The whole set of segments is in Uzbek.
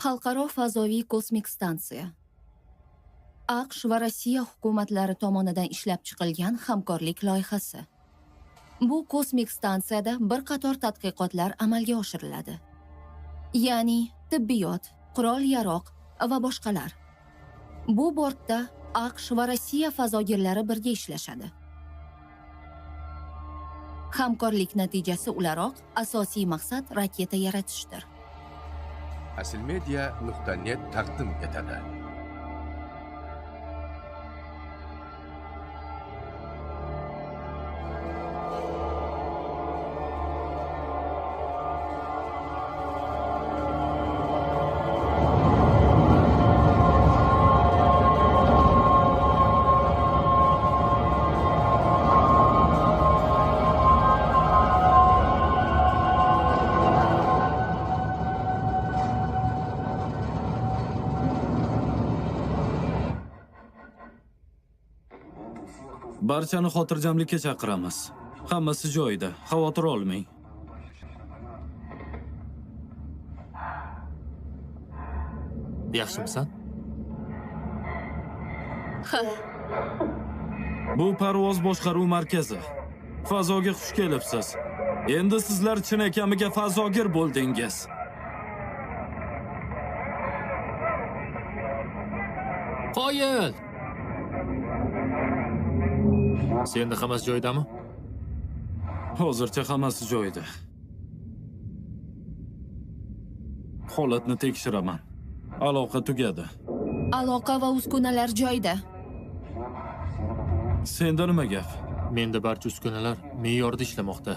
Xalqaro fazoviy kosmik stansiya. AQSh va Rossiya hukumatlari tomonidan ishlab chiqilgan hamkorlik loyihasi. Bu kosmik stansiyada bir qator tadqiqotlar amalga oshiriladi. Ya'ni tibbiyot, qurol-yaroq va boshqalar. Bu bortda AQSh va Rossiya fazogirlari birga ishlashadi. Hamkorlik natijasi o'laroq asosiy maqsad raketa yaratishdir. Asilmedia.net taqdim etadi. Barchani xotirjamlikka chaqiramiz. Hammasi joyida, xavotir olmang. Yaxshimisan? Bu parvoz boshqaruv markazi. Fazoga xush kelibsiz. Endi sizlar chinakamiga fazogir bo'ldingiz. Qoyil! Senda hammasi joyidami? Hozircha hammasi joyida. Holatni tekshiraman. Aloqa tugadi. Aloqa va uskunalar joyida. Senda nima gap? Menda barcha uskunalar me'yorda ishlamoqda.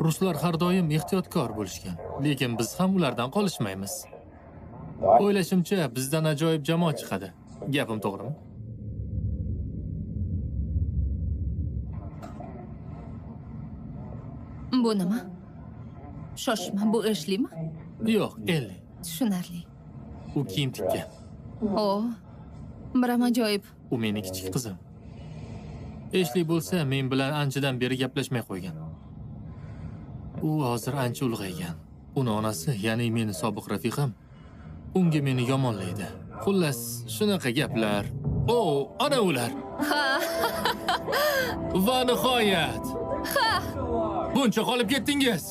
Ruslar har doim ehtiyotkor bo'lishgan, lekin biz ham ulardan qolishmaymiz. O'ylashimcha, bizdan ajoyib jamoa chiqadi. Gapim to'g'rimi? Bu nima? Shoshma, bu Eshlimi? Yo'q, Elli. Tushunarli. U kiyim tikkan. O, biram ajoyib. U mening kichik qizim. Eshli bo'lsa, men bilan anchadan beri gaplashmay qo'ygan. U hozir ancha ulg'aygan. Uni onasi, ya'ni meni sobiq rafiqam, unga meni yomonlaydi. Xullas, shunaqa gaplar. O, ana ular. Va nihoyat. Buncha qolib ketdingiz.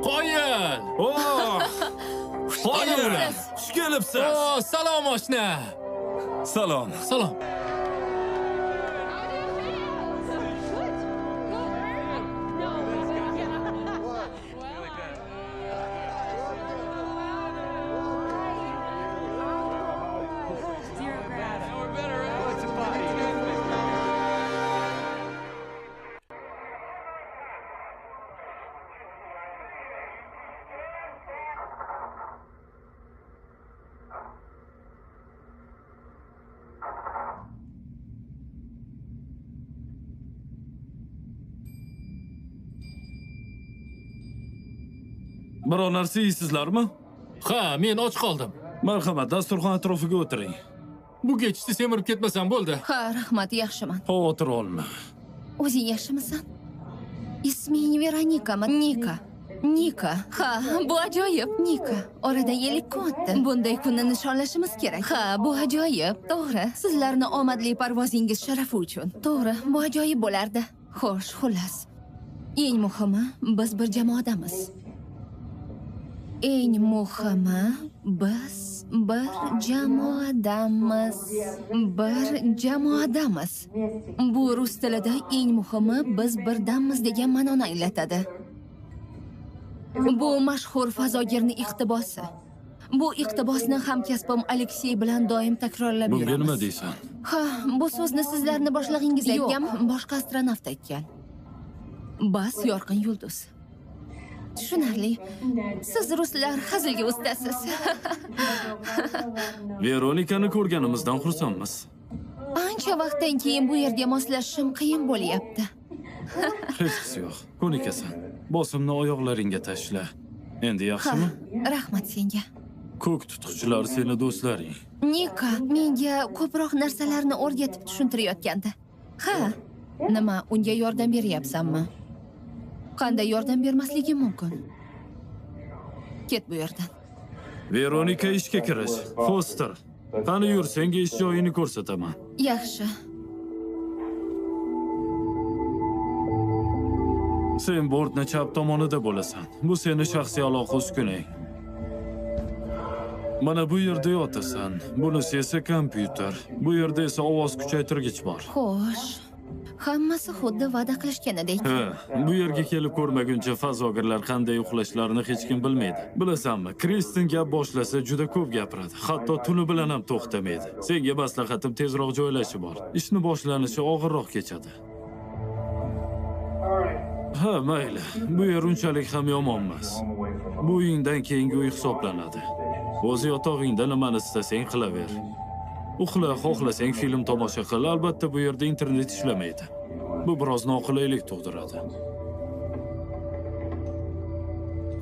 Qoyil! Qoyil! Xush kelibsiz. Salom oshna. Salom. Salom. Biror narsa yeysizlarmi? Ha, men och qoldim. Marhamat, dasturxon atrofiga o'tiring. Bu kechda semirib ketmasam bo'ldi. Ha, rahmat, yaxshiman. Xavotir olma. O'zing yaxshimisan? Isming Veronikami? Nika. Ha, bu ajoyib. Nika. Oradan 50 kun o'tdi. Bunday kunni nishonlashimiz kerak. Ha, bu ajoyib. To'g'ri. Sizlarni omadli parvozingiz sharafi uchun. To'g'ri, bu ajoyib bo'lardi. Xo'sh, xullas. Eng muhimi, biz bir jamoadamiz. Eng muhimi, biz bir jamoadamiz. Bu rus tilida eng muhimi biz birdammiz degan ma'noni anglatadi. Bu mashhur fazogirning iqtibosi. Bu iqtibosni hamkasbim Aleksey bilan doim takrorlab yuramiz. Bunga nima deysan? Ha, bu so'zni sizlarni boshlag'ingiz aytgan, boshqa astronavt aytgan. Bas yorqin yulduz. Tushunarli. Siz ruslar hazilga ustasiz. Veronikani ko'rganimizdan xursandmiz. Ancha vaqtdan keyin bu yerga moslashishim qiyin bo'lyapti. Hech yo'q. Ko'nikasan. Bosimni oyoqlaringga tashla. Endi yaxshimi? Rahmat senga. Ko'k tutquchilar seni do'stlaring. Nika menga ko'proq narsalarni o'rgatib tushuntirayotgandi. Ha, nima, unga yordam beryapsanmi? Qanday yordam bermasligim mumkin? Ket bu yerdan. Veronika ishga kirish. Foster. Qani yur, senga ish joyini ko'rsataman. Yaxshi. Sen bortni chap tomonida bo'lasan. Bu seni shaxsiy aloqa uskuning. Mana bu yerda yotasan. Bunisi esa kompyuter. Bu yerda esa ovoz kuchaytirgich bor. Xo'sh. Hammasi xuddi va'da qilishganidek. Ha, bu yerga kelib ko'rmaguncha fazogirlar qanday uxlashlarini hech kim bilmaydi. Bilasanmi, Kristin gap boshlasa juda ko'p gapiradi. Hatto tuni bilan ham to'xtamaydi. Senga maslahatim tezroq joylashi bor. Ishni boshlanishi og'irroq kechadi. Ha, mayli. Bu yer unchalik ham yomon emas. Bu uyingdan keyingi uy hisoblanadi. O'z yotog'ingda nimani istasang qilaver. Uxla, xohlasang film tomosha qil. Albatta bu yerda internet ishlamaydi. Bu biroz noqulaylik tug'diradi.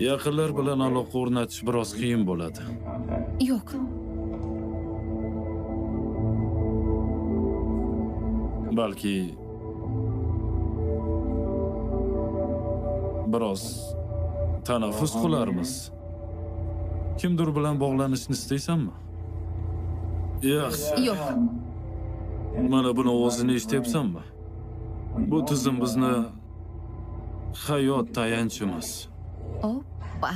Yaqinlar bilan aloqa o'rnatish biroz qiyin bo'ladi. Yo'q. Balki biroz tanaffus qilarmiz. Kimdir bilan bog'lanishni istaysanmi? Yaxshi. Yo'q. Mana buni ovozini eshityapsanmi? Bu tizim bizni hayot tayanchimiz. Oppa.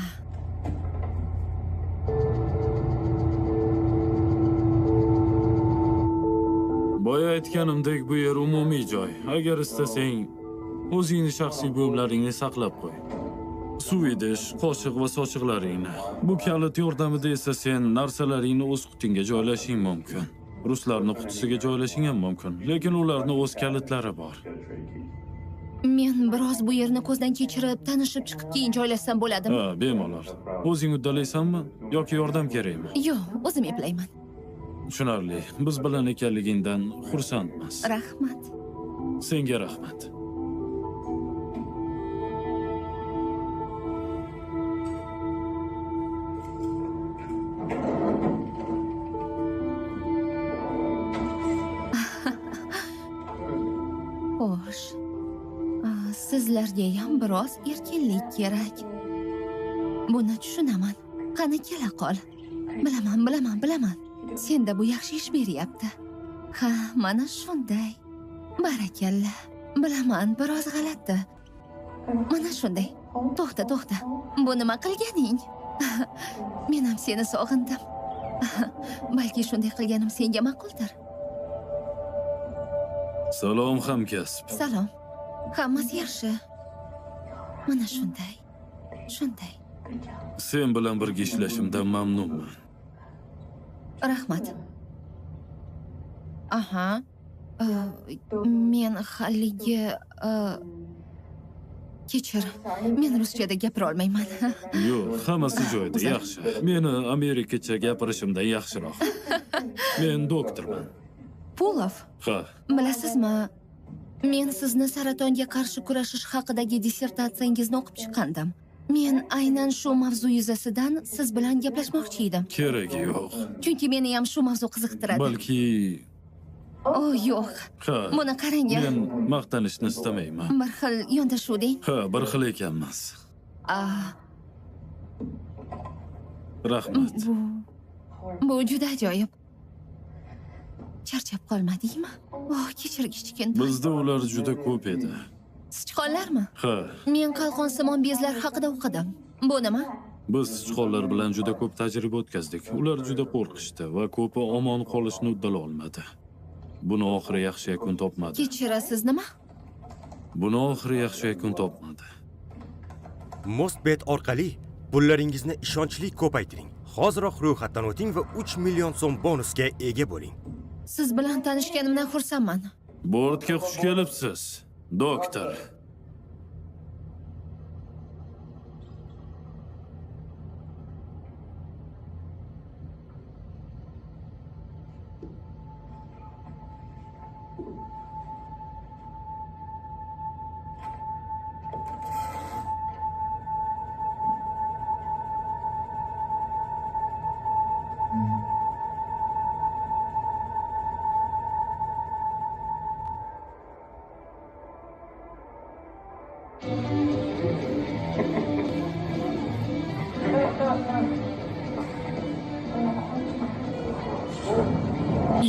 Boya aytganimdek bu yer umumiy joy. Agar istasang, o'zingning shaxsiy buyumlaringni saqlab qo'y. Suv idish, qoshiq va sochiqlaringni. Bu kalit yordamida esa sen narsalaringni o'z qutingga joylashing mumkin. Ruslarning qutisiga joylashing ham mumkin, lekin ularning o'z kalitlari bor. Men biroz bu yerni ko'zdan kechirib, tanishib chiqib keyin joylashsam bo'ladimi? Ha, bemalol. O'zing uddalaysanmi yoki yordam kerakmi? Yo'q, o'zim eplayman. Tushunarli. Biz bilan ekanligingdan xursandmiz. Rahmat. Senga rahmat. Xo'sh. Sizlarga ham biroz erkinlik kerak. Buni tushunaman. Qani kela qol. Bilaman. Senda bu yaxshi ish beryapti. Ha, mana shunday. Barakalla. Bilaman, biroz g'alati. Mana shunday. To'xta. Bu nima qilganing? Men ham seni sog'indim. Balki shunday qilganim senga ma'quldir. Salom hamkasb. Salom. Hammasi yaxshi. Mana shunday. Sen bilan birga ishlashimdan mamnunman. Rahmat. Aha. Men haligi kechir. Men ruschada gapira olmayman. Yo'q, hammasi joyida, yaxshi. Meni amerikacha gapirishimdan yaxshiroq. Men doktorman. Pulov. Ha, Bilasizmi? Men sizni saratonga qarshi kurashish haqidagi dissertatsiyangizni o'qib chiqqandim. Men aynan shu mavzu yuzasidan siz bilan gaplashmoqchi edim. keragi yo'q. Chunki meni ham shu mavzu qiziqtiradi. Balki Oh, yo'q. ha. Buni qarang. Men maqtanishni istamayman. Bir xil yondashuvding. Ha, bir xil ekanmiz. Rahmat. Bu juda ajoyib. Charchab qolmadingmi? Oh, kechirgichkin. Bizda ular juda ko'p edi. Sichqonlarmi? Ha, Men qalqonsimon bezlar haqida o'qidim. Bu nima? biz sichqonlar bilan juda ko'p tajriba o'tkazdik. Ular juda qo'rqishdi va ko'pi omon qolishni uddala olmadi. Buni oxiri yaxshi yakun topmadi. Kechirasiz nima? Buni oxiri yaxshi yakun topmadi. Mostbet orqali pullaringizni ishonchli ko'paytiring. Hoziroq ro'yxatdan o'ting va 3 million so'm bonusga ega bo'ling. Siz bilan tanishganimdan xursandman. Bortga xush kelibsiz, doktor.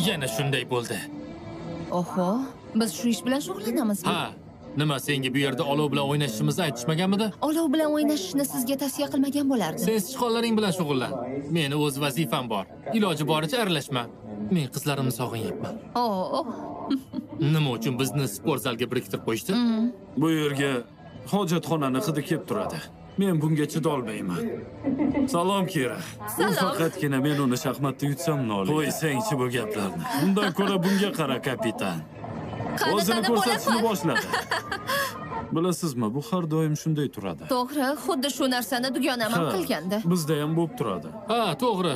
Yana shunday bo'ldi. Oho, biz shu ish bilan shug'ullanamizmi? Ha, nima senga bu yerda olov bilan o'ynashimizni aytishmaganmidi? Olov bilan o'ynashishni sizga tavsiya qilmagan bo'lardim. Sen sichqonlaring bilan shug'ullan. Meni o'z vazifam bor. Iloji boricha aralashma. Men qizlarimni sog'inyapman. Oh, Nima uchun bizni sport zalga biriktirib qo'yishdi? Bu yerga hojatxonani hidi kelib turadi. Men bunga chidolmayman. Salom, Kira. Salom. Faqatgina men uni shaxmatda yutsam noli. Qo'ysangchi bu gaplarni. Undan ko'ra bunga qara, kapitan. O'zini ko'rsatishni boshladi. Bilasizmi, bu har doim shunday turadi. to'g'ri, xuddi shu narsani dugonam ham qilganda. Bizda ham bo'lib turadi. Ha, to'g'ri.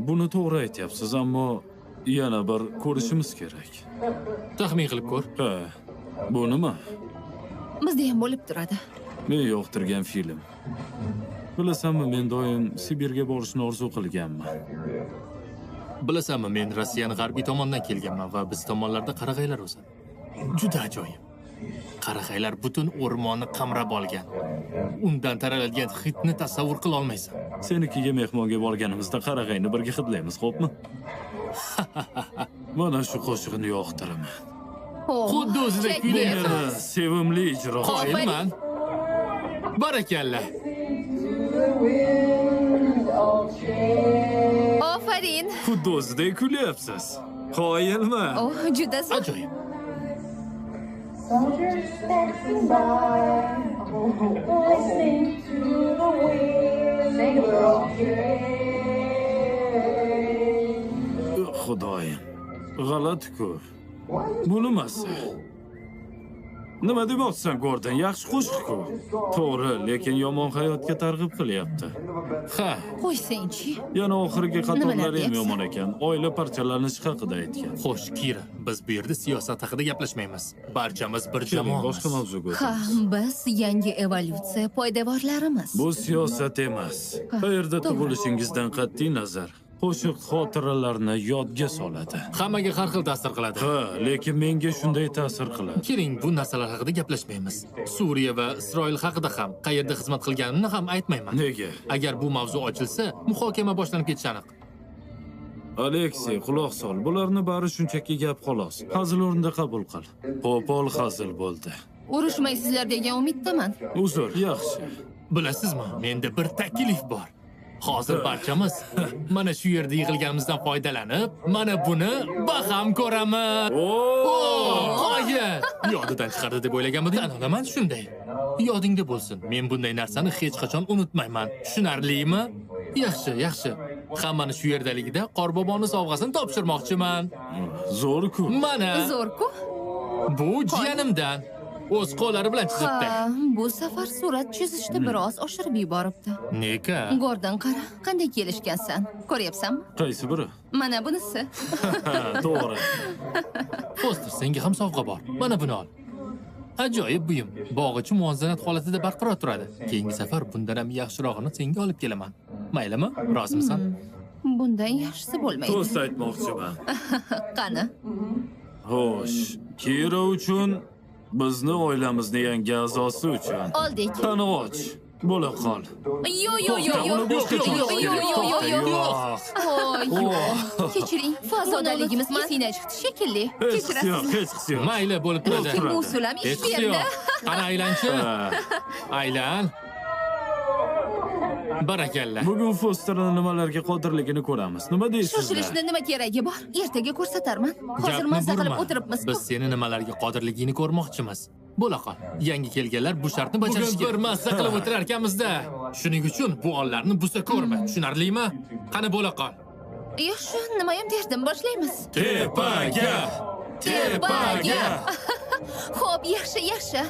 Buni to'g'ri aytyapsiz, ammo yana bir ko'rishimiz kerak. Taxmin qilib ko'r. Ha, bu nima? Bizda ham bo'lib turadi. Men yoqtirgan film. Bilasanmi, men doim Sibirga borishni orzu qilganman. Bilasanmi, men Rossiyani g'arbiy tomondan kelganman va biz tomonlarda qarag'aylar o'sadi. Juda ajoyib. Qarag'aylar butun o'rmonni qamrab olgan. Undan taraladigan hidni tasavvur qila olmaysan. Senikiga mehmonga borganimizda qarag'ayni birga hidlaymiz, xo'pmi? Mana shu qo'shiqni yoqtiraman. Xuddi o'zidek Jack kuylayapsan. Davis. Sevimli ijro. Qoyilman. Barakalla. Ofarin. Xuddi o'zidek kulyapsiz. Qoyilman. Oh, juda zo'r. Ajoyib. Soldiers passing by, listening to the wind, sing a little tune. Xudoyim. G'alati-ku. Bu nimasi? Nima demoqchisan, Gordon? Yaxshi qo'shiq-ku. To'g'ri, lekin yomon hayotga targ'ib qilyapti. Ha, Qo'ysangchi. Yana oxirgi qatorlari ham deyapsan? yomon ekan. Oila parchalanishi haqida aytgan. xo'sh, Kira, biz bu yerda siyosat haqida gaplashmaymiz. Barchamiz bir Keling, jamoamiz. boshqa mavzuga Ha, o'tamiz. biz yangi evolyutsiya poydevorlarimiz. Bu siyosat emas. Qayerda to'g'ri. tug'ilishingizdan qat'iy nazar, qo'shiq xotiralarni yodga soladi. Hammaga har xil ta'sir qiladi. Ha, lekin menga shunday ta'sir qiladi. Keling, bu narsalar haqida gaplashmaymiz. Suriya va Isroil haqida ham, qayerda xizmat qilganimni ham aytmayman. Nega? Agar bu mavzu ochilsa, muhokama boshlanib ketishi aniq. Aleksey, quloq sol. Bularni bari shunchaki gap xolos. Hazil o'rnida qabul qil. Qo'pol hazil bo'ldi. Urushmaysizlar degan umiddaman. Uzr, yaxshi. Bilasizmi, menda bir taklif bor. Hozir barchamiz mana shu yerda yig'ilganimizdan foydalanib, mana buni baham ko'ramiz. Qoyil! Yodidan chiqardi deb o'ylaganmidim. Tan olaman shunday. Yodingda bo'lsin. Men bunday narsani hech qachon unutmayman. Tushunarlimi? Yaxshi, yaxshi. Hammani shu yerdaligida Qorboboni sovg'asini topshirmoqchiman. Zo'r-ku. Mana Zo'r-ku. bu jiyanimdan. O'z qo'llari bilan chizibdi. Ha, bu safar surat chizishda biroz oshirib yuboribdi. Nega? Gordon, qara, qanday kelishgansan? Ko'ryapsanmi? Qaysi biri? Mana bunisi. Ha, to'g'ri. Foster, senga ham sovg'a bor. Mana buni ol. Ajoyib buyum. Bog'ichi muvozanat holatida barqaror turadi. Keyingi safar bundan ham yaxshirog'ini senga olib kelaman. Maylimi? Rozimisan? Bundan yaxshisi bo'lmaydi. To'st aytmoqchiman. Qani? Xo'sh, Kira uchun, bizni oilamizni yangi a'zosi uchun. Oldik. Qani och. Bo'la qol. Yo, yo, yo, yo. Uni boshqacha Yo, olish yo, kerak. yo, yo, yo. Yo'q. Voy, yo'q. Kechiring, fazodaligimiz esingdan chiqdi shekilli. Hech qisi yo'q, Kechirasiz. hech qisi yo'q. Mayli bo'lib turadi. Lekin bu usul ham ish Hech qisi berdi. yo'q. Qani aylanchi? Ha. Aylan. Barakalla. Bugun Fosterning nimalarga qodirligini ko'ramiz. Nima deysizlar? Shoshilishni nima keragi bor? Ertaga ko'rsatarman. Hozir Gapni mazza qilib burma. o'tiribmiz. Biz seni nimalarga qodirligingni ko'rmoqchimiz. Bo'la qol. Yangi kelganlar bu shartni bajarishi kerak. Bir mazza qilib o'tirar ekanmiz-da. Shuning uchun bu onlarni busa ko'rma. Tushunarlimi? Qani bo'la qol. Yaxshi, nima ham derdim, boshlaymiz. Tepaga! Tepaga! Xo'p, yaxshi, yaxshi.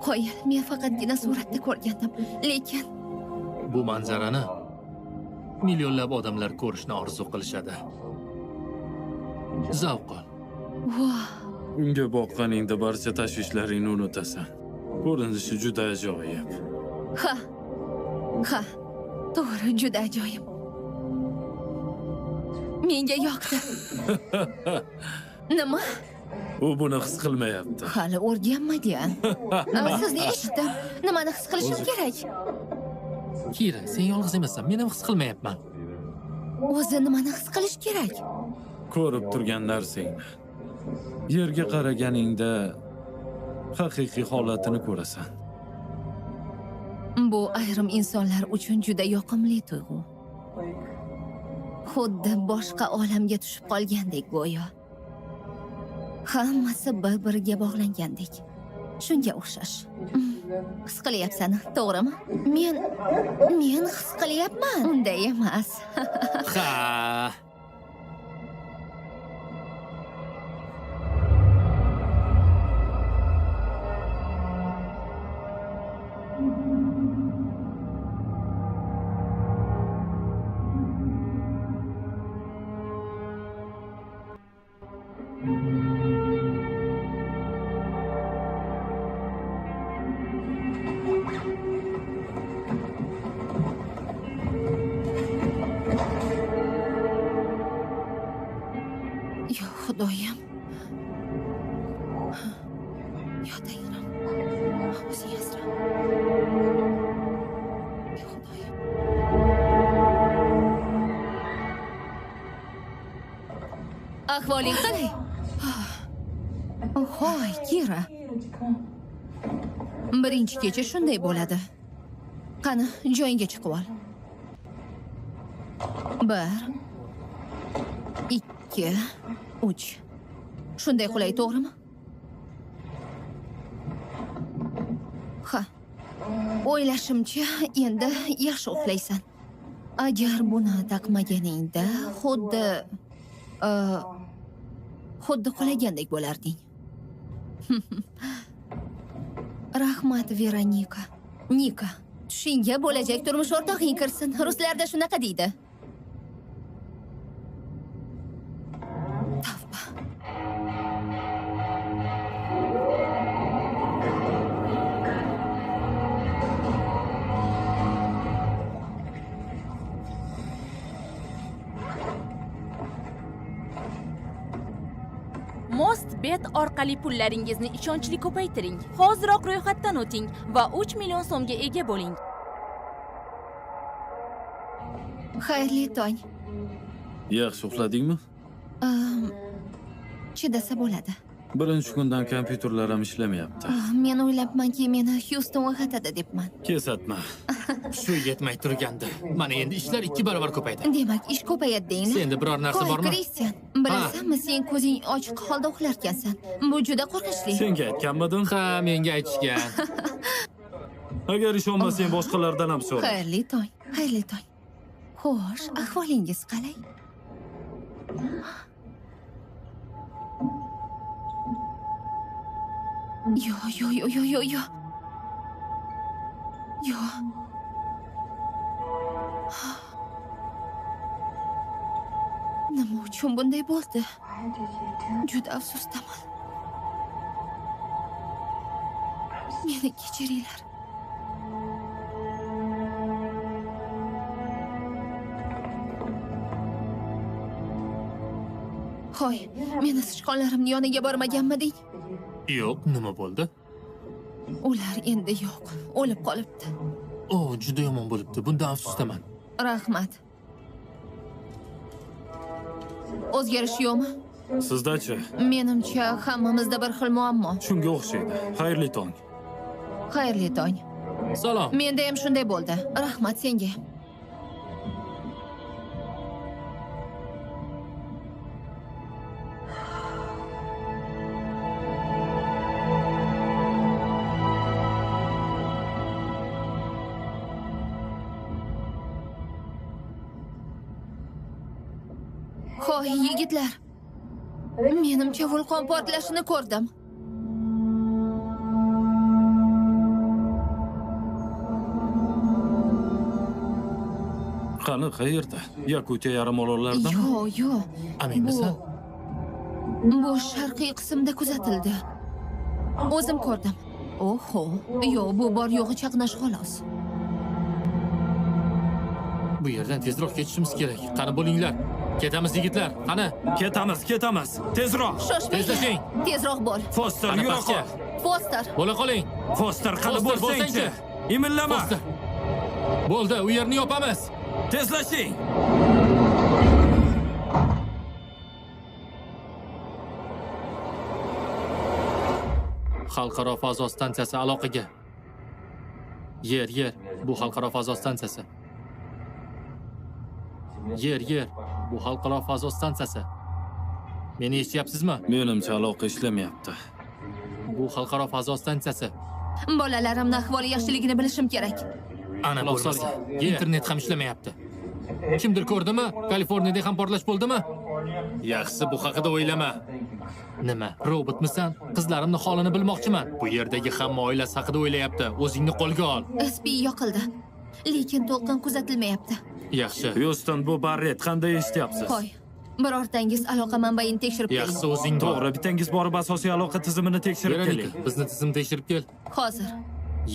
Qo'y, men faqatgina suratda ko'rgandim, lekin Bu manzarani millionlab odamlar ko'rishni orzu qilishadi. Zavq ol. voh, Unga boqqaningda barcha tashvishlaringni unutasan. Ko'rinishi juda ajoyib. ha. To'g'ri, juda ajoyib. Menga yoqdi. Nima? U buni his qilmayapti. Hali o'rganmagan. Sizni eshitdim. Nimani his qilishim kerak? Kira, sen yolg'iz emassan, men ham his qilmayapman. O'zi nimani his qilish kerak? Ko'rib turgan narsangni. Yerga qaraganingda haqiqiy holatini ko'rasan. Bu ayrim insonlar uchun juda yoqimli tuyg'u. Xuddi boshqa olamga tushib qolgandek go'yo. Hammasi bir-biriga bog'langandek. Shunga o'xshash. His qilyapsan, to'g'rimi? Men his qilyapman. Unday emas. Ha. Yo Xudoyim. Yo Tangrim. O'zing asra. Yo Xudoyim. Ahvoling qalay? Hoy, Kira. Birinchi kecha shunday bo'ladi. Qani, joyingga chiqib ol. 1 2 3. Shunday qulay, to'g'rimi? Ha. O'ylashimcha, endi yaxshi uxlaysan. Agar buni taqmaganingda xuddi qulagandek bo'larding. Rahmat, Veronika. Nika, tushingga bo'lajak turmush o'rtog'ing kirsin. Ruslarda shunaqa deydi. Tavba. Mostbet orqali pullaringizni ishonchli ko'paytiring. Hoziroq ro'yxatdan o'ting va 3 million so'mga ega bo'ling. Xayrli tong. Yaxshi uxladingmi? Chidasa bo'ladi. Birinchi kundan kompyuterlar ham ishlamayapti. Men o'ylabmanki, meni Houston uyg'otadi debman. Kesatma. Shu yetmay turgandi. Mana endi ishlar 2 barobar ko'paydi. Demak, ish ko'payadi deyinglar. Senda biror narsa Qo'y, bormi? Kristian, bilasanmi, sen ko'zing ochiq holda uxlarkansan. Bu juda qo'rqinchli. Senga aytganmidim? Ha, menga aytishgan. Agar ishonmasang boshqalardan ham so'ra. Xayrli tong, xayrli tong. Xo'sh, ahvolingiz qalay? Yo. Nima uchun bunday bo'ldi? Juda afsusdaman. Meni kechiringlar. Hoy, meni sichqonlarimning yoniga bormaganmiding? Yo'q, nima bo'ldi? Ular endi yo'q, o'lib qolibdi. O, juda yomon bo'libdi. Bundan afsusdaman. Rahmat. O'zgarish yo'qmi? Sizdachi? Menimcha, hammamizda bir xil muammo. Shunga o'xshaydi. Xayrli tong. Xayrli tong. Salom. Menda ham shunday bo'ldi. Rahmat senga. Hoy, yigitlar. Menimcha vulqon portlashini ko'rdim. Qani, qayerda? Yakutiya yarim orollardami? Yo'q. Aminmisan? Bu sharqiy qismda kuzatildi. O'zim ko'rdim. Oho, yo'q, bu bor yo'g'i chaqnash xolos. Bu yerdan tezroq ketishimiz kerak. Qani bo'linglar. Ketamiz yigitlar. Qani, Ketamiz. Tezroq. Shoshmang. tezlashing. Tezroq bo'l. Foster, Qani yura pastga. qol. Foster. Bo'la qoling. Foster, qani Foster, bo'lsangchi. bo'lsangchi. Imillama. Foster. Bo'ldi, u yerni yopamiz. Tezlashing. Xalqaro fazo stansiyasi aloqaga. Yer. Bu xalqaro fazo stansiyasi. Yer. Bu xalqaro fazo stansiyasi. Meni eshityapsizmi? Menimcha aloqa ishlamayapti. Bu xalqaro fazo stansiyasi. Bolalarimni ahvoli yaxshiligini bilishim kerak. Ana bo'lmasa, internet ham ishlamayapti. Kimdir ko'rdimi? Kaliforniyada ham portlash bo'ldimi? Yaxshisi bu haqida o'ylama. Nima? Robotmisan? Qizlarimning holini bilmoqchiman. Bu yerdagi hamma oilasi haqida o'ylayapti. O'zingni qo'lga ol. SP yoqildi. Lekin to'lqin kuzatilmayapti. Yaxshi. Houston, bu Barrett, qanday eshityapsiz? Qo'y. Birortangiz aloqa manbaini tekshirib keling. Yaxshisi o'zing bor. To'g'ri, bitangiz borib asosiy aloqa tizimini tekshirib keling. Veronika, bizni tizim tekshirib kel. Hozir.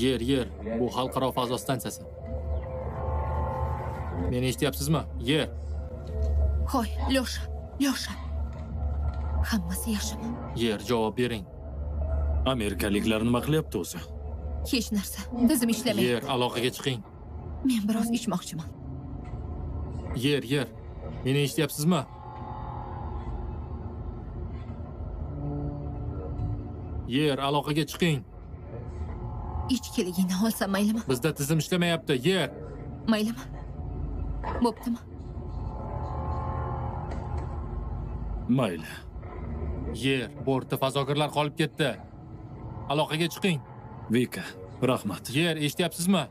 Yer. Bu xalqaro fazo stansiyasi. Meni eshityapsizmi? Yer. Qo'y, Lyosha. Hammasi yaxshimi? Yer, javob bering. Amerikaliklar nima qilyapti o'zi? Hech narsa. Tizim ishlamayapti. Yer, aloqaga chiqing. Men biroz ichmoqchiman. Yer. Meni eshityapsizmi? Yer, aloqaga chiqing. Ichkiligini olsam maylimi? Bizda tizim ishlamayapti. Yer. Maylimi? Bo'ptimi? Mayli. Yer, bortda fazogirlar qolib ketdi. Aloqaga chiqing. Vika, rahmat. Yer, eshityapsizmi?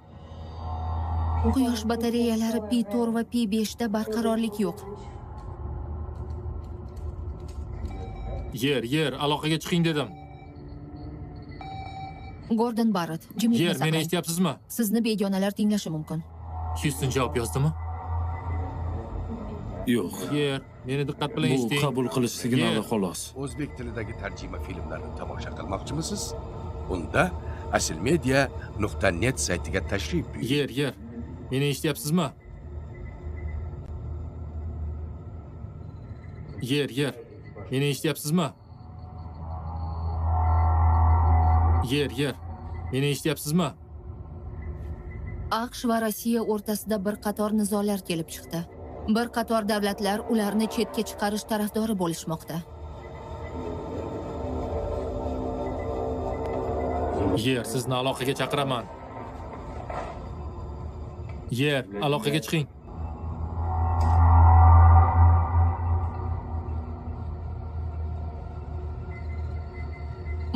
Quyosh batareyalari P4 va P5 da barqarorlik yo'q. Yer, aloqaga chiqing dedim. Gordon Barrett, jimlikni Yer, meni saqlang. eshityapsizmi? Sizni begonalar tinglashi mumkin. Houston javob yozdimi? Yo'q. Yer, meni diqqat bilan Bu eshiting. qabul qilish signali Yer. xolos. O'zbek tilidagi tarjima filmlarini tomosha qilmoqchimisiz? Unda asilmedia.net saytiga tashrif buyuring. Yer, meni eshityapsizmi? Yer, meni eshityapsizmi? Yer, meni eshityapsizmi? AQSh va Rossiya o'rtasida bir qator nizolar kelib chiqdi. Bir qator davlatlar ularni chetga chiqarish tarafdori bo'lishmoqda. Yer, sizni aloqaga chaqiraman. Yer, aloqaga chiqing.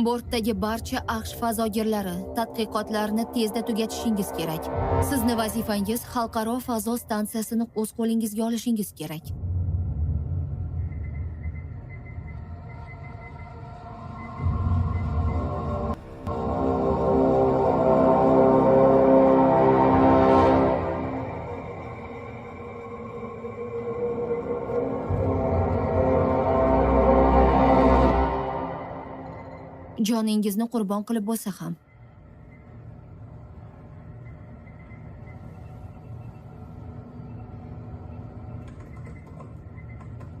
Bortdagi barcha AQSh fazogirlari tadqiqotlarni tezda tugatishingiz kerak. Sizni vazifangiz xalqaro fazo stansiyasini o'z qo'lingizga olishingiz kerak. Joningizni qurbon qilib bo'lsa ham.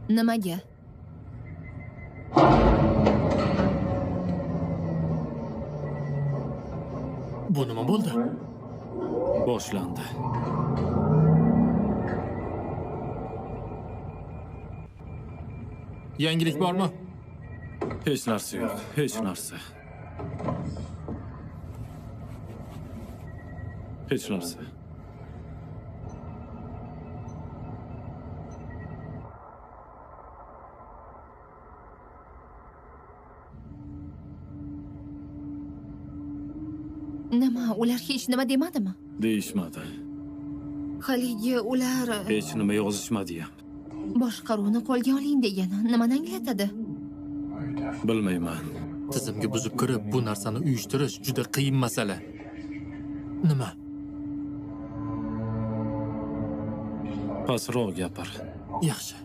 Nimaga? Bu nima bo'ldi? Boshlandi. Yangilik bormi? Hech narsa yo'q, hech narsa. Hech narsa. Nima, ular hech nima demadimi? Deyishmadi. Haligi ular Hech nima yozishmadi ham. boshqaruvni qo'lga oling degani nimani anglatadi? Bilmayman. Tizimga buzib kirib, bu narsani uyushtirish juda qiyin masala. Nima? Pastroq gapir. Yaxshi.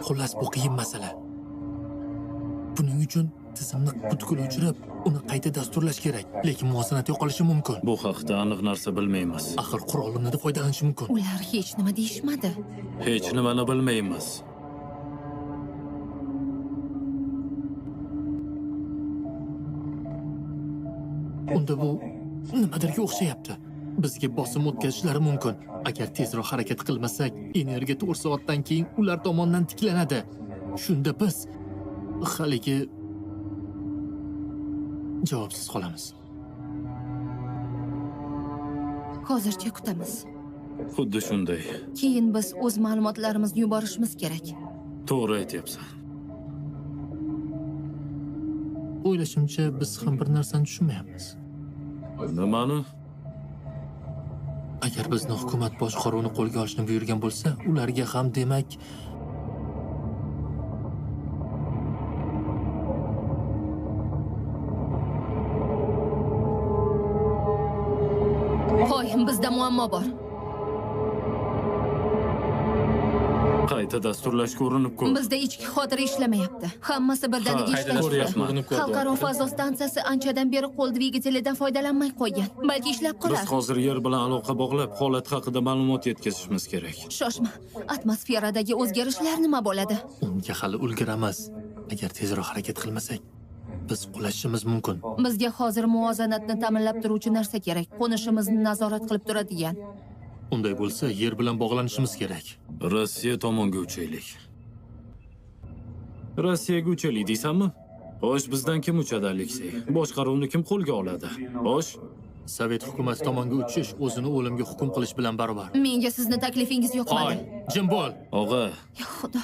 Xullas, bu qiyin masala. Buning uchun tizimni butkul o'chirib, uni qayta dasturlash kerak. Lekin muvozanat yo'qolishi mumkin. Bu haqda aniq narsa bilmaymiz. Axir qurollardan foydalanish mumkin. Ular hech nima deyishmadi. Hech nimani bilmaymiz. Unda bu nimadirga o'xshayapti. Bizga bosim o'tkazishlari mumkin. Agar tezroq harakat qilmasak, energiya 4 soatdan keyin ular tomonidan tiklanadi. Shunda biz haligi javobsiz qolamiz. Hozircha kutamiz. Xuddi shunday. Keyin biz o'z ma'lumotlarimizni yuborishimiz kerak. To'g'ri aytyapsan. O'ylashimcha, biz ham bir narsani tushunmayapmiz. Nimani? Agar bizni hukumat boshqaruvini qo'lga olishni buyurgan bo'lsa, ularga ham demak Hoy, bizda muammo bor. Qayta dasturlashga urinib ko'r. Bizda ichki xotira ishlamayapti. Hammasi birdaniga Ha, ishlashdi. ko'ryapman. Xalqaro fazo stansiyasi anchadan beri qo'l dvigatelidan foydalanmay qo'ygan. Balki ishlab Biz qolar. hozir yer bilan aloqa bog'lab, holat haqida ma'lumot yetkazishimiz kerak. Shoshma. Atmosferadagi o'zgarishlar nima bo'ladi? unga hali ulguramiz. Agar tezroq harakat qilmasak, biz qulashimiz mumkin. Bizga hozir muvozanatni ta'minlab turuvchi narsa kerak. Qo'nishimizni nazorat qilib turadigan. Unday bo'lsa, yer bilan bog'lanishimiz kerak. Rossiya tomonga uchaylik. Rossiyaga uchaylik deysanmi? Xo'sh, bizdan kim uchadi, Aleksey? Boshqaruvni kim qo'lga oladi? Xo'sh, Sovet hukumati tomonga uchish o'zini o'limga hukm qilish bilan barobar. Menga sizni taklifingiz yoqmadi. Jim bo'l. og'a, Ya Xudo.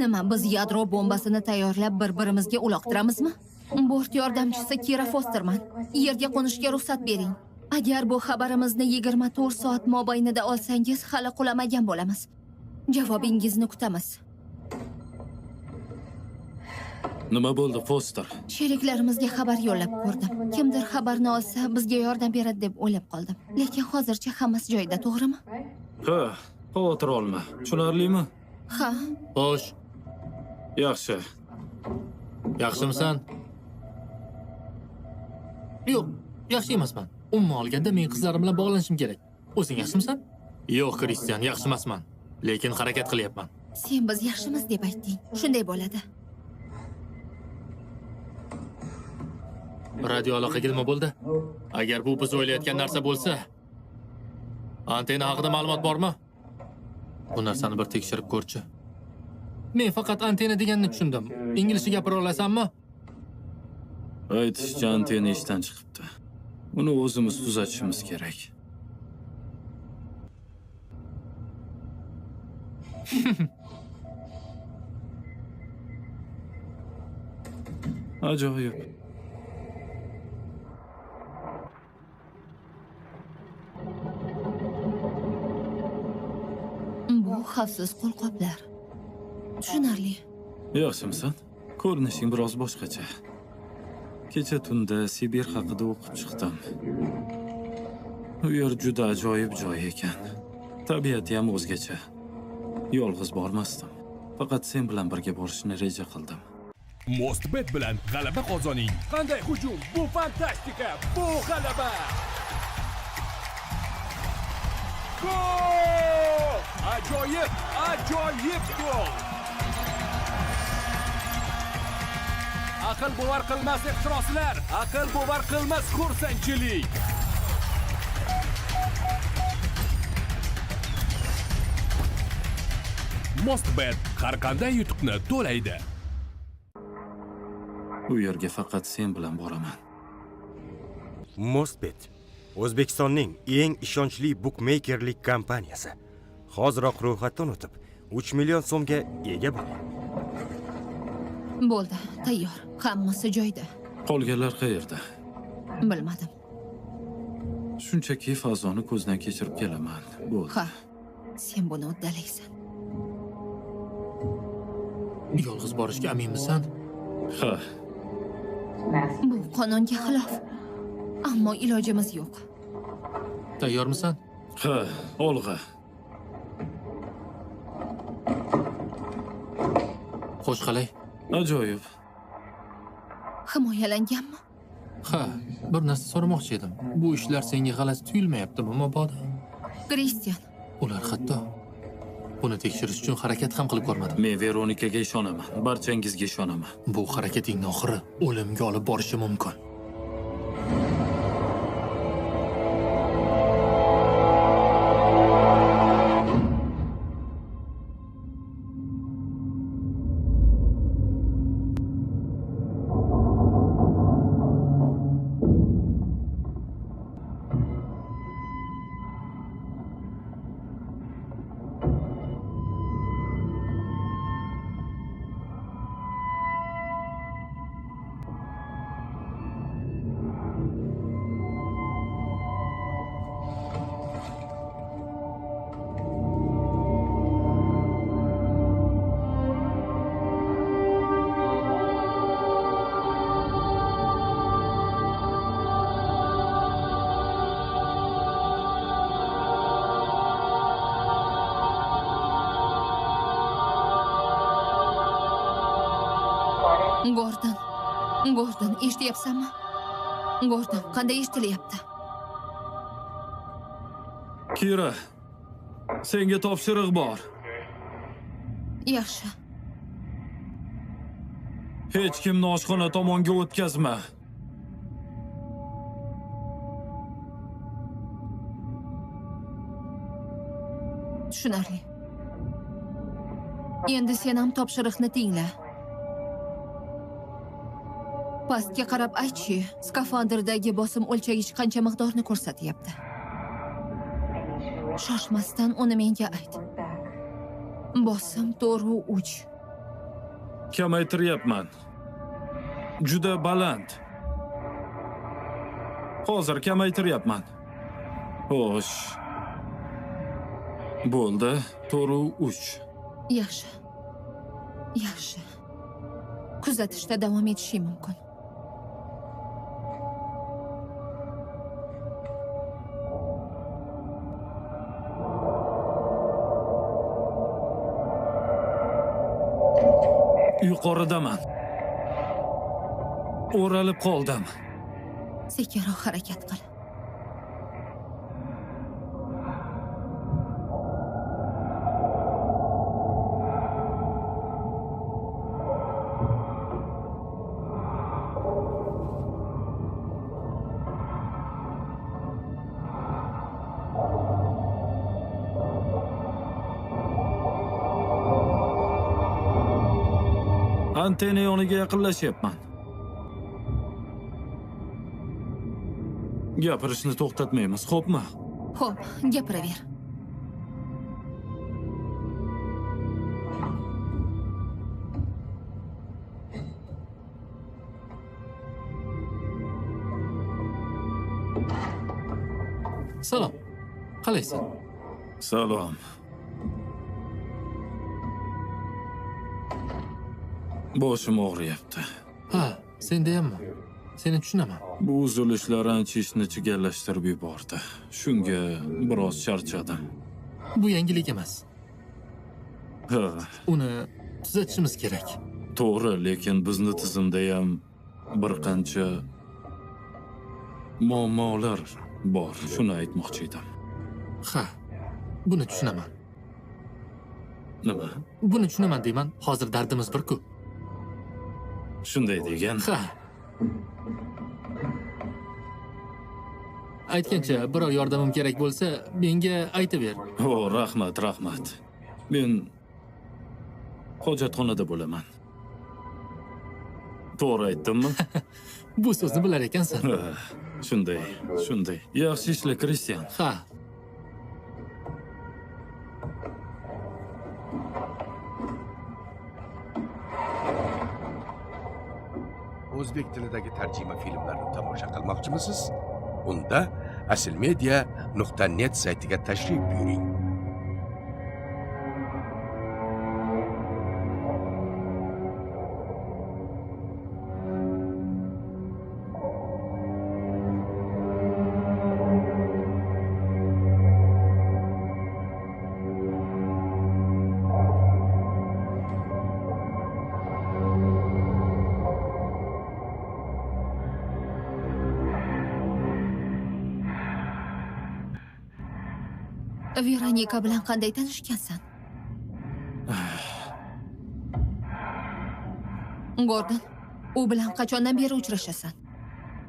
Nima, biz yadro bombasini tayyorlab bir-birimizga uloqtiramizmi? Bort yordamchisi Kira Fosterman. Yerga qo'nishga ruxsat bering. Agar bu xabarimizni 24 soat mobaynida olsangiz, hali qulamagan bo'lamiz. Javobingizni kutamiz. nima bo'ldi, Foster? Sheriklarimizga xabar yo'llab ko'rdim. Kimdir xabarni olsa, bizga yordam beradi deb o'ylab qoldim. Lekin hozircha hammasi joyida, to'g'rimi? Ha, xavotir olma. Tushunarlimi? Ha, Xo'sh, Yaxshi. yaxshimisan? Yo'q, yaxshi emasman. Umuman olganda men qizlarim bilan bog'lanishim kerak. O'zing yaxshimisan? Yo'q, Kristian, yaxshi emasman. Lekin harakat qilyapman. sen biz yaxshimiz deb aytding. Shunday bo'ladi. Radio aloqaga nima bo'ldi? Agar bu biz o'ylayotgan narsa bo'lsa, antena haqida ma'lumot bormi? Bu narsani bir tekshirib ko'rchi. Men faqat antena deganini tushundim. Inglizcha gapira olasanmi? Aytishcha, antena ishdan chiqibdi. Uni o'zimiz tuzatishimiz kerak. Ajoyib. Bu xavfsiz qo'lqoplar. Tushunarli. Yaxshimisan? Ko'rinishing biroz boshqacha. Kecha tunda Sibir haqida o'qib chiqdim. U yer juda ajoyib joy ekan. Tabiati ham o'zgacha. Yolg'iz bormasdim. Faqat sen bilan birga borishni reja qildim. Mostbet bilan g'alaba qozoning. Qanday hujum? Bu fantastika! Bu g'alaba! Gol! Ajoyib! Ajoyib gol! Aql bovar qilmas ehtiroslar, aql bovar qilmas xursandchilik. Mostbet har qanday yutuqni to'laydi. Bu yerga faqat sen bilan boraman. Mostbet O'zbekistonning eng ishonchli bukmeykerlik kompaniyasi. Hoziroq ro'yxatdan o'tib, 3 million so'mga ega bo'ling. Bo'ldi, tayyor. Hammasi joyida. Qolganlar qayerda? Bilmadim. Shunchaki fazoni ko'zdan kechirib kelaman. Bo'ldi. Ha, sen buni uddalaysan. Yolg'iz borishga aminmisan? Ha, Bu qonunga xilof. Ammo ilojimiz yo'q. Tayyormisan? ha, olg'a. Xo'sh, qalay? Ajoyib. himoyalanganmi? Ha, bir narsa so'ramoqchi edim. Bu ishlar senga g'alati tuyulmayaptimi, mabodo? Kristian, Ular hatto buni tekshirish uchun harakat ham qilib ko'rmadim. Men Veronikaga ishonaman. Barchangizga ishonaman. Bu harakatingning oxiri o'limga olib borishi mumkin. Gordon, eshityapsanmi? Gordon, qanday eshitilyapti? Kira, senga topshiriq bor. Yaxshi. Hech kimni oshxona tomonga o'tkazma. Tushunarli. Endi sen ham topshiriqni tingla. Pastga qarab aytchi, skafandrdagi bosim o'lchagich qancha miqdorni ko'rsatyapti? Shoshmasdan uni menga ayt. Bosim 4.3. Kamaytiryapman. Juda baland. Hozir kamaytiryapman. Xo'sh. Bo'ldi, 4.3. Yaxshi. Yaxshi. Kuzatishda davom etishim mumkin. Yuqoridaman. O'ralib qoldim. Sekinroq harakat qil. Antena yoniga yaqinlashyapman. Gapirishni to'xtatmaymiz, xo'pmi? Xo'p, gapiraver. Salom. Qalaysan? Salom. Boshim og'riyapti. Ha, senda hammi? Seni tushunaman. Bu uzilishlar ancha ishni chigallashtirib yubordi. Shunga biroz charchadim. Bu yangilik emas. Ha, Uni tuzatishimiz kerak. to'g'ri, lekin bizni tizimda ham bir qancha muammolar bor. Shuni aytmoqchi edim. Ha, buni tushunaman. Nima? Buni tushunaman deyman. Hozir dardimiz bir-ku. Shunday degan. Ha. Aytgancha, biror yordamim kerak bo'lsa, menga aytaver. O, rahmat, rahmat. Men hojatxonada bo'laman. To'g'ri aytdimmi? Bu so'zni bilar ekansan. Ha, shunday, shunday. Yaxshi ishla, Kristian. Ha. O'zbek tilidagi tarjima filmlarini tomosha qilmoqchimisiz? Unda aslmedia.net saytiga tashrif buyuring. Veronika bilan qanday tanishgansan? Gordon, u bilan qachondan beri uchrashasan?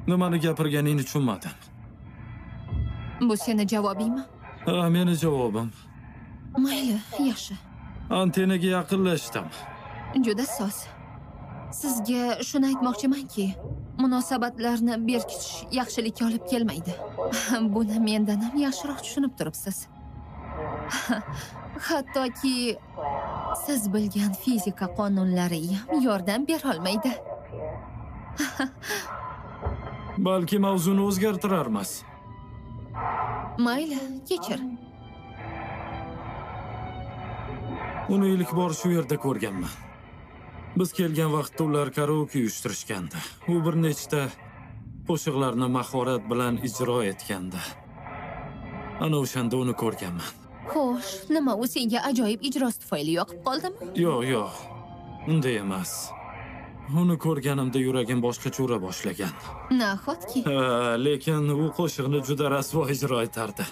Nimani gapirganingni tushunmadim. Bu seni javobingmi? Ha, meni javobim. Mayli, yaxshi. Antenaga yaqinlashdim. Juda soz. Sizga shuni aytmoqchimanki, munosabatlarni berkitish yaxshilikka olib kelmaydi. Buni mendan ham yaxshiroq tushunib turibsiz. Hattoki siz bilgan fizika qonunlari ham yordam bera olmaydi. Balki mavzuni o'zgartirarmiz. Mayli, kechir. Uni ilk bor shu yerda ko'rganman. Biz kelgan vaqtda ular karaoke uyushtirishgandi. U bir nechta qo'shiqlarni mahorat bilan ijro etgandi. Ana o'shanda uni ko'rganman. Xo'sh, nima u senga ajoyib ijrosi tufayli yoqib qoldimi? Yo'q. Unday emas. Uni ko'rganimda yuragim boshqacha ura boshlagan. Nahotki? Lekin u qo'shiqni juda rasvo ijro etardi.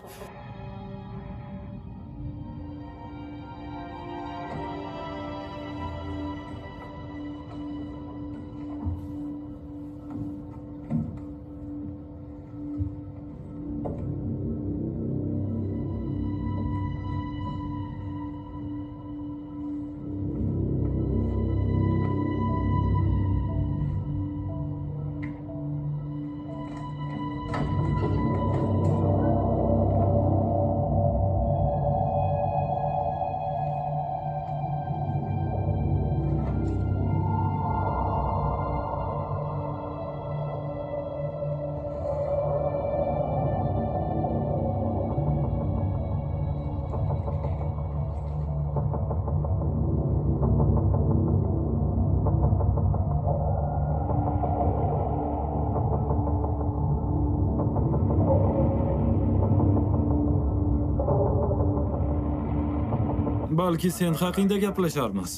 Balki sen haqingda gaplasharmiz.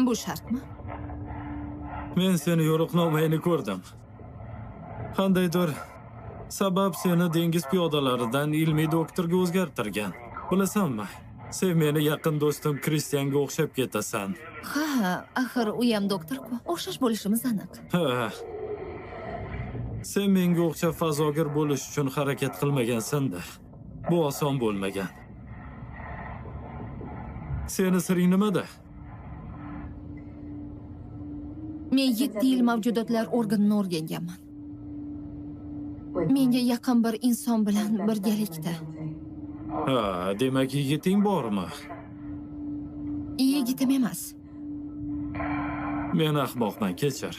Bu shartmi? Men seni yo'riqnomangni ko'rdim. Qandaydir sabab seni dengiz piyodalaridan ilmiy doktorga o'zgartirgan. Bilasanmi? Sen meni yaqin do'stim Kristianga o'xshab ketasan. Ha, axir u ham doktor-ku. O'xshash bo'lishimiz aniq. Ha. Sen menga o'xshab fazogir bo'lish uchun harakat qilmagansan-da. Bu oson bo'lmagan. Seni siring nimada? Men 7 yil mavjudotlar organini o'rganganman. Menga yaqin bir inson bilan birgalikda. Ha, demak yigiting bormi? Yigitim emas. Men ahmoqman, kechir.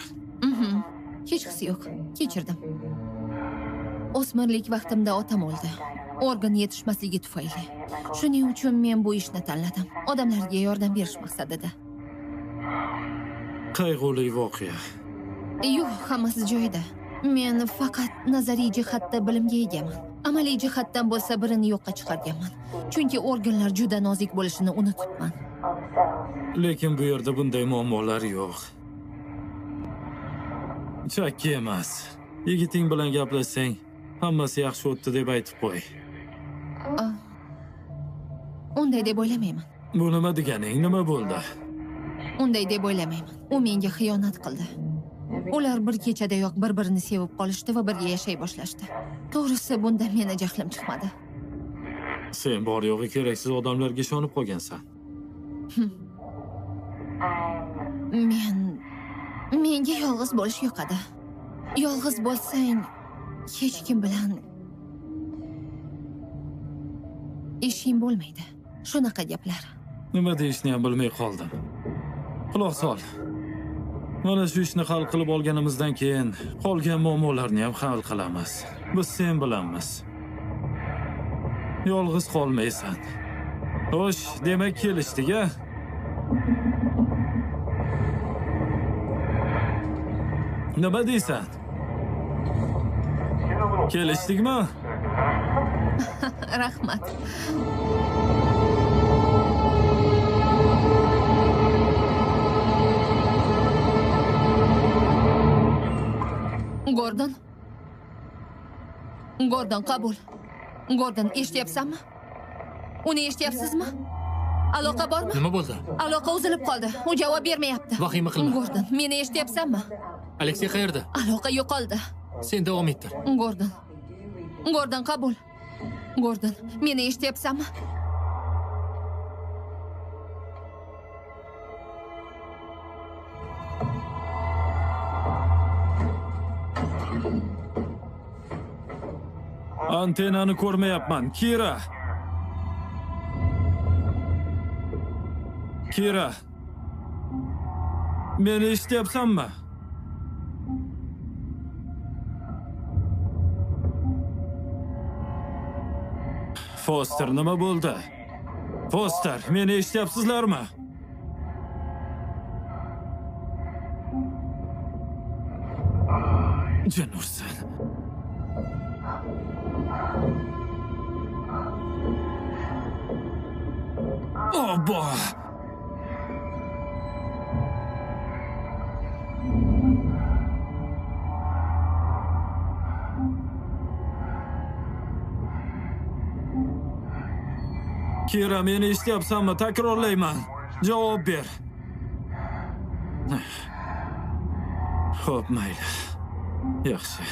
Hechqisi yo'q. Kechirdim. O'smirlik vaqtimda otam o'ldi. Organ yetishmasligi tufayli. Shuning uchun men bu ishni tanladim. Odamlarga yordam berish maqsadida. Qayg'uli voqea. Yo'q, hammasi joyida. Men faqat nazariy jihatda bilimga egaman. Amaliy jihatdan bo'lsa birini yo'qqa chiqarganman. Chunki organlar juda nozik bo'lishini unutibman. Lekin bu yerda bunday muammolar yo'q. Chakki emas. Yigiting bilan gaplashsang, hammasi yaxshi o'tdi deb aytib qo'y. Unday deb o'ylamayman. Bu nima deganing? Nima bo'ldi? Unday deb o'ylamayman. U menga xiyonat qildi. Ular bir kechadayoq bir-birini sevib qolishdi va birga yashay boshlashdi. To'g'risi, bundan meni jahlim chiqmadi. Sen bor yo'g'i keraksiz odamlarga ishonib qolgansan. Menga yolg'iz bo'lish yoqadi. Yolg'iz bo'lsang, hech kim bilan ishing bo'lmaydi. Shunaqa gaplar. Nima deyishni ham bilmay qoldim. Quloq sol. Mana shu ishni hal qilib olganimizdan keyin qolgan muammolarni ham hal qilamiz. Biz sen bilanmiz. Yolg'iz qolmaysan. Xo'sh, demak kelishdik-a? Nima deysan? Kelishdikmi? Rahmat. Gordon. Gordon, qabul. Gordon, eshityapsanmi? Uni eshityapsizmi? Aloqa bormi? Nima bo'ldi? Aloqa uzilib qoldi. U javob bermayapti. Vahima qilma. Gordon, meni eshityapsanmi? Aleksey qayerda? Aloqa yo'qoldi. Sen davom ettir. Gordon. Gordon, qabul. Gordon, meni eshityapsanmi? Antenani ko'rmayapman. Kira. Kira. Meni eshityapsanmi? Foster, nima bo'ldi? Foster, meni eshityapsizlarmi? Jin ursin. Obbo! Kira, meni eshityapsanmi? Takrorlayman. Javob ber. Xo'p, mayli. Yaxshi.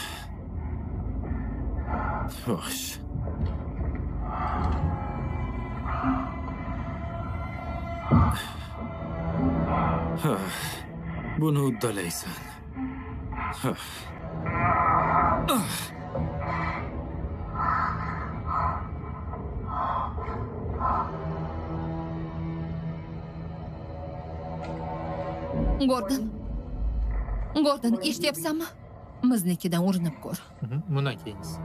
Xo'sh. Buni uddalaysan. Gordon. Gordon, eshityapsanmi? Biznikidan urinib ko'r. Bundan keyingisi.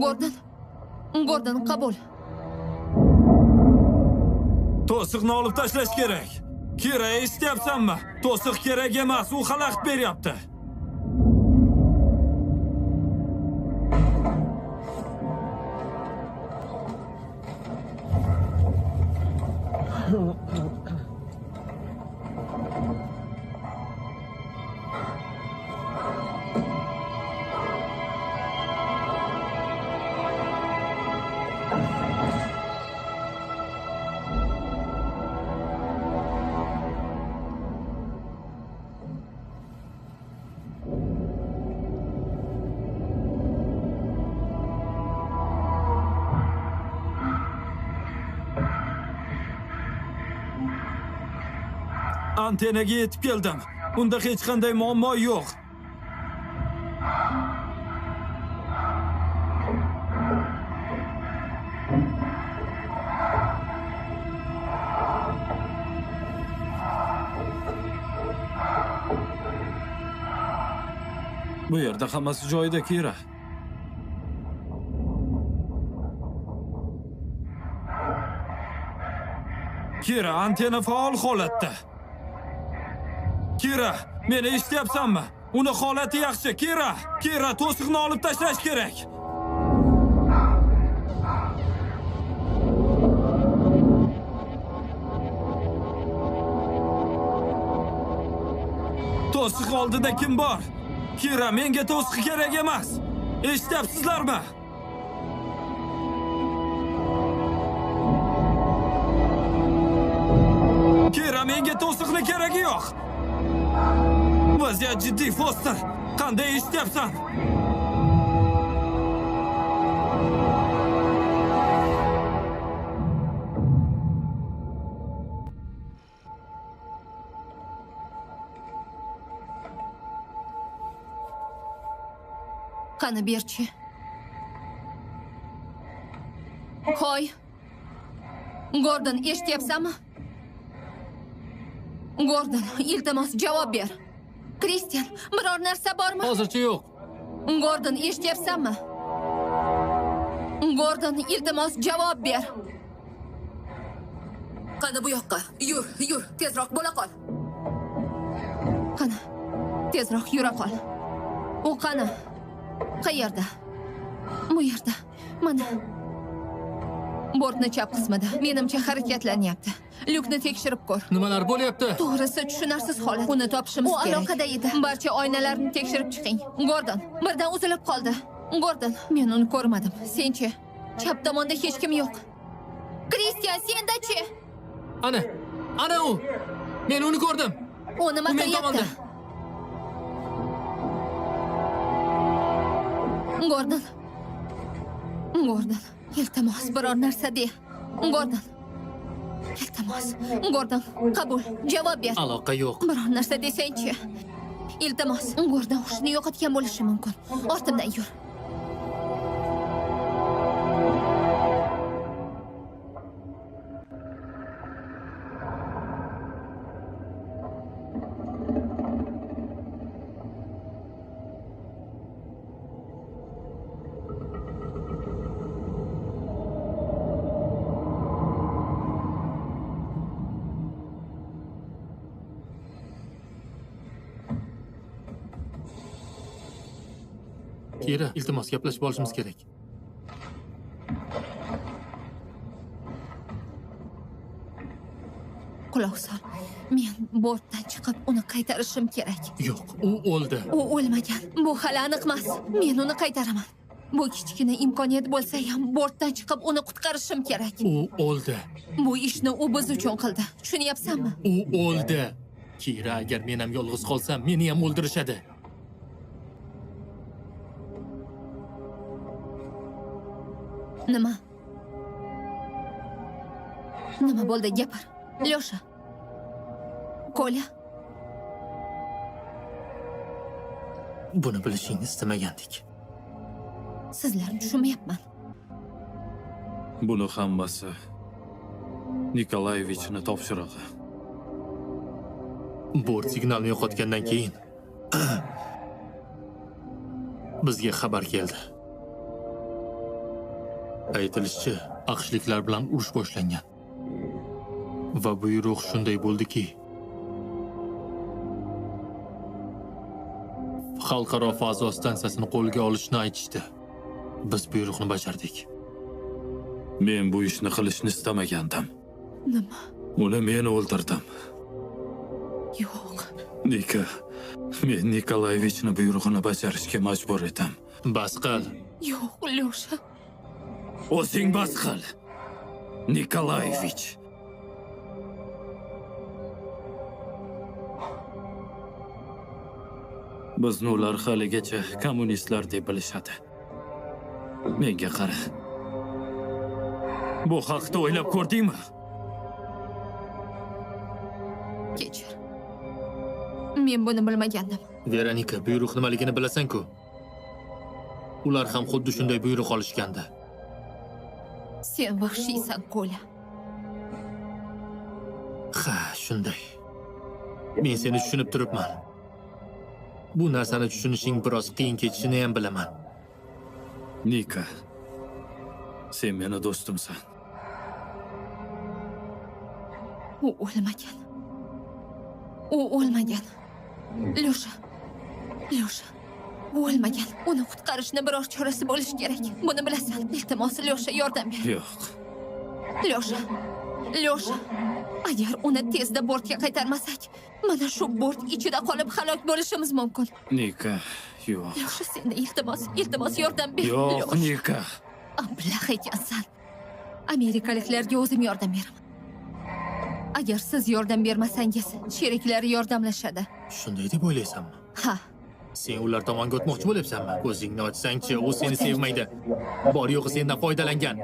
Gordon. Gordon, qabul. To'siqni olib tashlash kerak. Kira, eshityapsanmi? To'siq kerak emas, u xalaqit beryapti. Antenaga yetib keldim. Unda hech qanday muammo yo'q. Bu yerda hammasi joyida, Kira. Kira, antena faol holatda. Kira, meni eshityapsanmi? Uni holati yaxshi. Kira, Kira, to'siqni olib tashlash kerak. To'siq oldida kim bor? Kira, menga to'siq kerak emas. Eshityapsizlarmi? Kira, menga to'siqni keragi yo'q. Vaziyat jiddiy, Foster. Qanday eshityapsan? Qani berchi. Hoy. Gordon, eshityapsanmi? Gordon, iltimos javob ber. Kristian, biror narsa bormi? Hozircha yo'q. Gordon, eshityapsanmi? Gordon, iltimos javob ber. Qani bu yoqqa. Yur, yur, tezroq bo'la qol. Qani, tezroq yura qol. U qani? Qayerda? Bu yerda. Mana. Bortni chap qismida. Menimcha harakatlanyapti. Lyukni tekshirib ko'r. Nimalar bo'lyapti? To'g'risi tushunarsiz holat. Uni topishimiz kerak. U aloqada edi. Barcha oynalarni tekshirib chiqing. Gordon, birdan uzilib qoldi. Gordon, men uni ko'rmadim. Senchi? Chap tomonda hech kim yo'q. Kristian, sendachi? Ana u. Men uni ko'rdim. U nima Men qilyapti? tomonda. Gordon. Gordon, iltimos biror narsa de. Gordon. Iltimos. Gordon, qabul. Javob ber. Aloqa yo'q. Biror narsa desangchi. Iltimos. Gordon hushini yo'qotgan bo'lishi mumkin. Ortimdan yur. Kira, iltimos gaplashib olishimiz kerak. Quloq sol. Men bortdan chiqib uni qaytarishim kerak. Yo'q, u o'ldi. U o'lmagan. Bu hali aniq emas. Men uni qaytaraman. Bu kichkina imkoniyat bo'lsa ham bortdan chiqib uni qutqarishim kerak. U o'ldi. Bu ishni u biz uchun qildi. Tushunyapsanmi? U o'ldi. Kira, agar men ham yolg'iz qolsam, meni ham o'ldirishadi. Nima? Nima bo'ldi? Gapir. Lyosha. Kolya. Buni bilishingni istamagandik. Sizlarni tushunmayapman. Buni hammasi Nikolayevichni topshirig'i. Bort signalni yo'qotgandan keyin bizga xabar keldi. Aytilishicha, aqshliklar bilan urush boshlangan. Va buyruq shunday bo'ldiki, xalqaro fazo stansiyasini qo'lga olishni aytishdi. Biz buyruqni bajardik. Men bu ishni qilishni istamagandim. Nima? Uni men o'ldirdim. Yo'q. Nika, men Nikolayevichni buyrug'ini bajarishga majbur edim. Bas qil. Yo'q, Lyosha. O'zing bas qil. Nikolayevich. Bizni ular haligacha kommunistlar deb bilishadi. Menga qara. Bu haqda o'ylab ko'rdingmi? Kechir. Men buni bilmagandim. Veronika, buyruq nimaligini bilasan-ku. Ular ham xuddi shunday buyruq olishgandi. Sen vahshiysan, Kolya. Ha, shunday. Men seni tushunib turibman. Bu narsani tushunishing biroz qiyin kechishini ham bilaman. Nika, sen meni do'stimsan. U o'lmagan. U o'lmagan. Lyosha. Lyosha. U o'lmagan. Uni qutqarishni biror chorasi bo'lishi kerak. Buni bilasan. Iltimos, Lyosha, yordam ber. Yo'q. Lyosha. Lyosha. Agar uni tezda bortga qaytarmasak, mana shu bort ichida qolib halok bo'lishimiz mumkin. Nika, yo'q. Lyosha, senda iltimos yordam ber. Yo'q, Nika. Ablah ekansan. Amerikaliklarga o'zim yordam beraman. Agar siz yordam bermasangiz, sheriklari yordamlashadi. Shunday deb o'ylaysanmi? Ha. Sen ular tomonga o'tmoqchi bo'lyapsanmi? Ko'zingni ochsang-chi, u seni sevmaydi. Bor yo'g'i sendan foydalangan.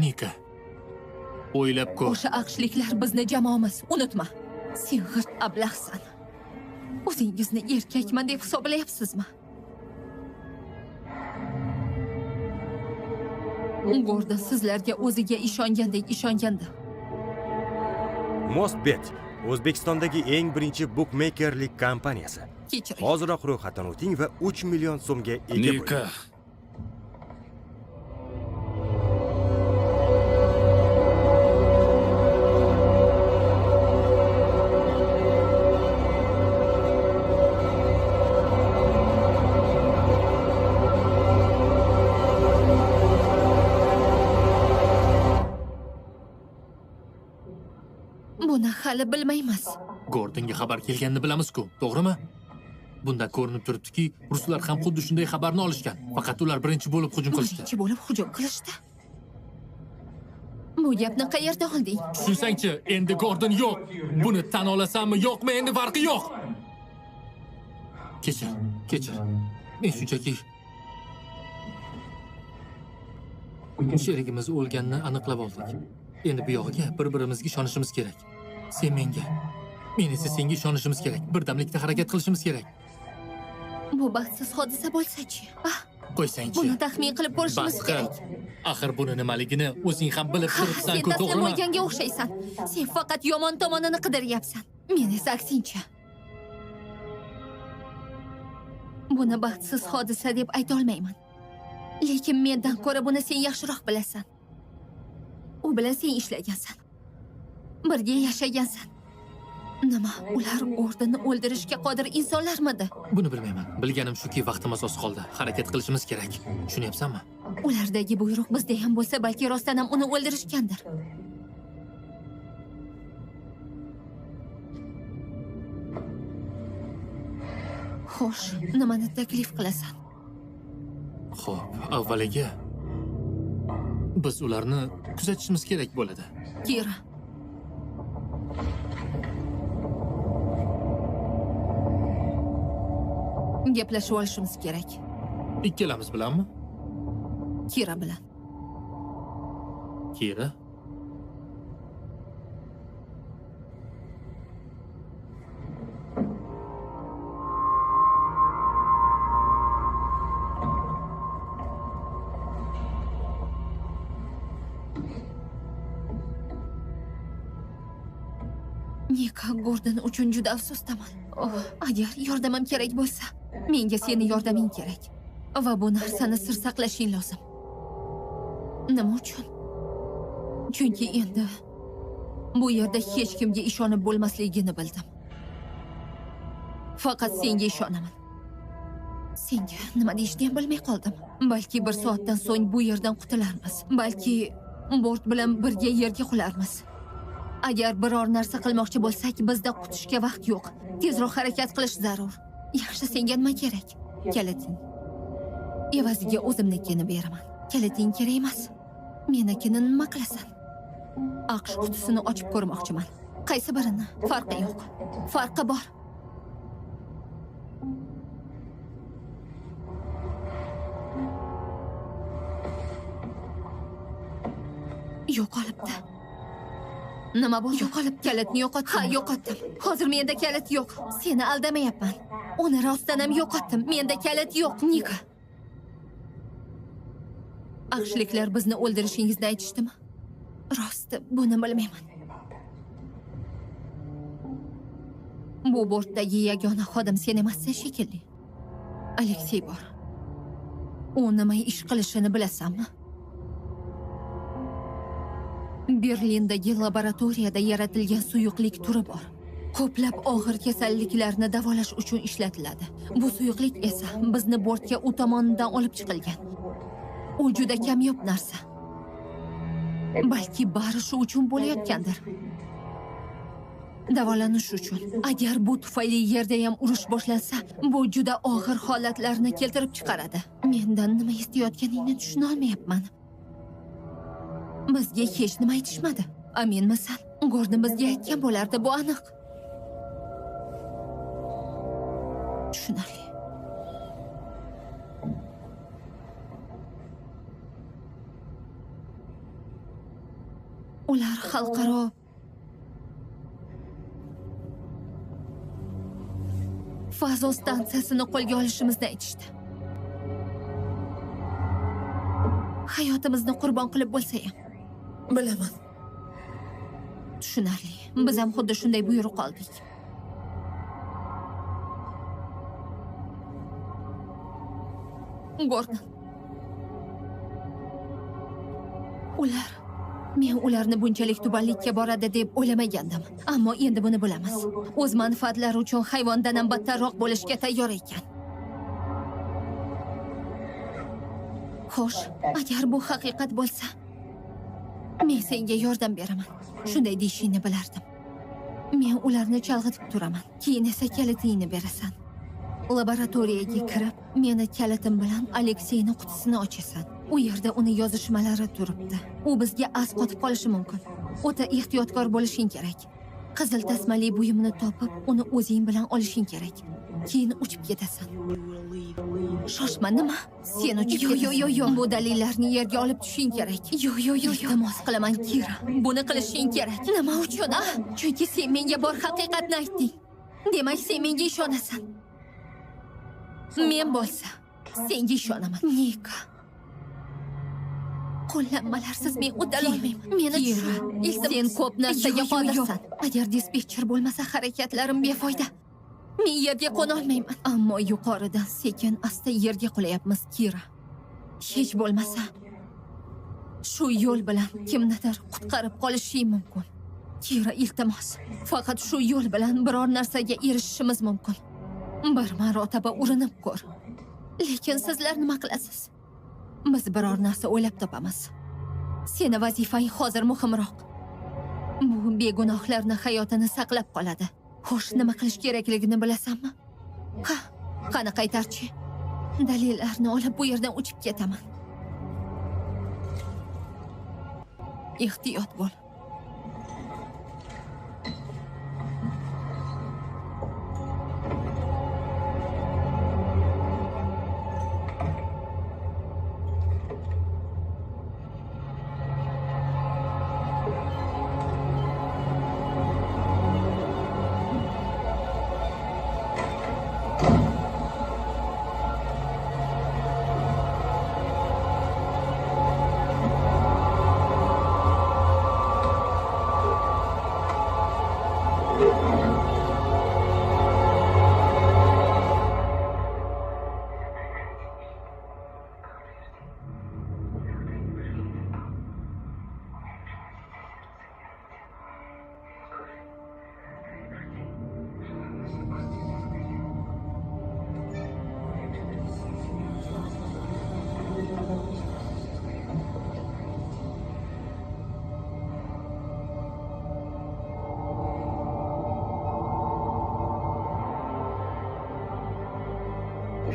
Nika, o'ylab ko'r. O'sha aqshliklar bizni jamoamiz, unutma. Sen g'irt ablahsan. O'zingizni erkakman deb hisoblayapsizmi? Gordon sizlarga o'ziga ishongandek ishongandi. Mostbet O'zbekistondagi eng birinchi bookmakerlik kompaniyasi. Kechiring. Hoziroq ro'yxatdan o'ting va 3 million so'mga ega bo'ling. Nika. Buni hali bilmaymiz. Gordonga xabar kelganini bilamiz-ku, to'g'rimi? Bundan ko'rinib turibdiki, ruslar ham xuddi shunday xabarni olishgan. Faqat ular birinchi bo'lib hujum qilishdi. Birinchi bo'lib hujum qilishdi. Bu gapni qayerda olding? Tushunsangchi, endi Gordon yo'q. Buni tan olasanmi, yo'qmi, endi farqi yo'q. Kechir. Men shunchaki sherigimiz o'lganini aniqlab oldik. Endi bu yog'iga bir-birimizga ishonishimiz kerak. Sen menga, men esa senga ishonishimiz kerak. Birdamlikda harakat qilishimiz kerak. Bu baxtsiz hodisa bo'lsa-chi? Qo'ysangchi. Buni taxmin qilib ko'rishimiz kerak. Axir buni nimaligini o'zing ham bilib turibsan-ku, Sen taslim to'g'rimi? bo'lganga o'xshaysan. Sen faqat yomon tomonini qidiryapsan. Men esa aksincha. Buni baxtsiz hodisa deb ayta olmayman. Lekin mendan ko'ra buni sen yaxshiroq bilasan. U bilan sen ishlagansan. Birga yashagansan. Nima, ular Gordonni o'ldirishga qodir insonlarmidi? Buni bilmayman. Bilganim shuki, vaqtimiz oz qoldi. Harakat qilishimiz kerak. Tushunyapsanmi? Ulardagi buyruq bizda ham bo'lsa, balki rostdan ham uni o'ldirishgandir. Xo'sh, nimani taklif qilasan? Xo'p, avvaliga biz ularni kuzatishimiz kerak bo'ladi. Kira. Gaplashib olishimiz kerak. Ikkalamiz bilanmi? Kira bilan. Kira? Nika, Gordon uchun juda afsusdaman. Agar yordamim kerak bo'lsa, menga seni yordaming kerak. Va bu narsani sir saqlashing lozim. Nima uchun? Chunki endi bu yerda hech kimga ishonib bo'lmasligini bildim. Faqat senga ishonaman. Senga nima deyishni ham bilmay qoldim. Balki bir soatdan so'ng bu yerdan qutularmiz. Balki bort bilan birga yerga qularmiz. Agar biror narsa qilmoqchi bo'lsak, bizda qutishga vaqt yo'q. Tezroq harakat qilish zarur. Yaxshi, senga nima kerak? Kaliting. Evaziga o'zimnikini beraman. Kaliting kerak emas. Menikini nima qilasan? Aqsh qutisini ochib ko'rmoqchiman. Qaysi birini? Farqi yo'q. Farqi bor. Yo'qolibdi. Nima bo'ldi? Yo'qolib, kalitni yo'qotdim. Ha, yo'qotdim. Hozir menda kalit yo'q. Seni aldamayapman. Uni rostdan ham yo'qotdim. Menda kalit yo'q, Nika. Aqshliklar bizni o'ldirishingizni aytishdimi? Rosti, buni bilmayman. Bu bortdagi yagona xodim sen emassan shekilli. Aleksey bor. U nima ish qilishini bilasanmi? Berlindagi laboratoriyada yaratilgan suyuqlik turi bor. Ko'plab og'ir kasalliklarni davolash uchun ishlatiladi. Bu suyuqlik esa bizni bortga u tomonidan olib chiqilgan. U juda kamyob narsa. Balki bari shu uchun bo'layotgandir. Davolanish uchun. Agar bu tufayli yerda ham urush boshlansa, bu juda og'ir holatlarni keltirib chiqaradi. Mendan nima istayotganingni tushuna olmayapman. Bizga hech nima aytishmadi. Aminmisan? Gordon bizga aytgan bo'lardi, bu aniq. Tushunarli. Ular xalqaro fazo stansiyasini qo'lga olishimizni aytishdi. Hayotimizni qurbon qilib bo'lsa ham. Bilaman. Tushunarli. Biz ham xuddi shunday buyruq oldik. Gordon. Men ularni bunchalik tubanlikka boradi deb o'ylamagandim. Ammo endi buni bilamiz. O'z manfaatlari uchun hayvondan ham battarroq bo'lishga tayyor ekan. Xo'sh, agar bu haqiqat bo'lsa, men senga yordam beraman. Shunday deyishingni bilardim. Men ularni chalg'itib turaman. Keyin esa kalitingni berasan. Laboratoriyaga kirib, meni kalitim bilan Alekseyni qutisini ochasan. U yerda uni yozishmalari turibdi. U bizga as qotib qolishi mumkin. O'ta ehtiyotkor bo'lishing kerak. Qizil tasmali buyumni topib, uni o'zing bilan olishing kerak. Keyin uchib ketasan. Shoshma, nima? Sen uchib Yo. Bu dalillarni yerga olib tushing kerak. Yo. Iltimos qilaman, Kira. Buni qilishing kerak. Nima uchun? Chunki sen menga bor haqiqatni aytding. Demak, sen menga ishonasan. Men bo'lsa, senga ishonaman. Nika. Qo'llanmalarsiz men uddalolmayman. Meni tushir. Sen ko'p narsaga qodirsan. Agar dispetcher bo'lmasa, harakatlarim befoyda. Men yerga qo'na olmayman. Ammo yuqoridan sekin asta yerga qo'yapmiz, Kira. Hech bo'lmasa, shu yo'l bilan kimnidir qutqarib qolishing mumkin. Kira, iltimos, faqat shu yo'l bilan biror narsaga erishishimiz mumkin. Bir marotaba urinib ko'r. Lekin sizlar nima qilasiz? Biz biror narsa o'ylab topamiz. Seni vazifang hozir muhimroq. Bu begunohlarning hayotini saqlab qoladi. Xo'sh, nima qilish kerakligini bilasanmi? Qani qaytarchi. Dalillarni olib bu yerdan uchib ketaman. Ehtiyot bo'l.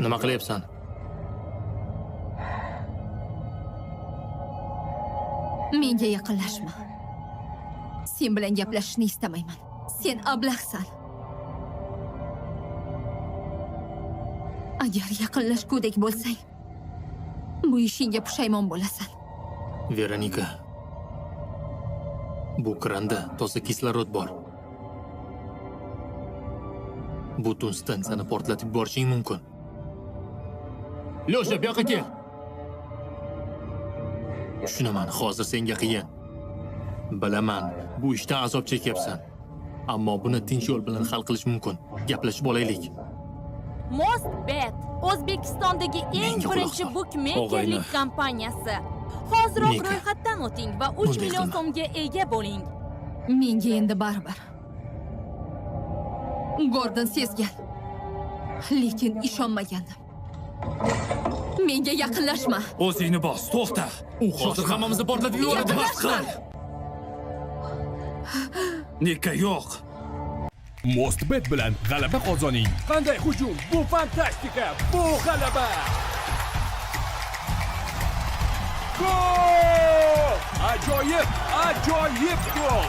Nima qilyapsan? Menga yaqinlashma. Sen bilan gaplashishni istamayman. Sen ablahsan. Agar yaqinlashgudek bo'lsang, bu ishingga pushaymon bo'lasan. Veronika. Bu kranda toza kislorod bor. Butun stansiyani portlatib yuborishing mumkin. Lyosha, bu yoqqa kel. Tushunaman, hozir senga qiyin. Bilaman, bu ishda azob chekyapsan. Ammo buni tinch yo'l bilan hal qilish mumkin. Gaplashib olaylik. Mostbet O'zbekistondagi eng birinchi bukmekerlik kompaniyasi. Hoziroq Nika. ro'yxatdan o'ting va 3 Bunday million qilma. so'mga ega bo'ling. Menga endi baribir. Gordon sezgan. Lekin ishonmagandim. Menga yaqinlashma. O'zingni bos, to'xta. U hozir hammamizni portlatib yuboradi. Bas qil. Nika, yo'q. Mostbet bilan g'alaba qozoning. Qanday hujum? Bu fantastika! Bu g'alaba! Gol! Ajoyib gol!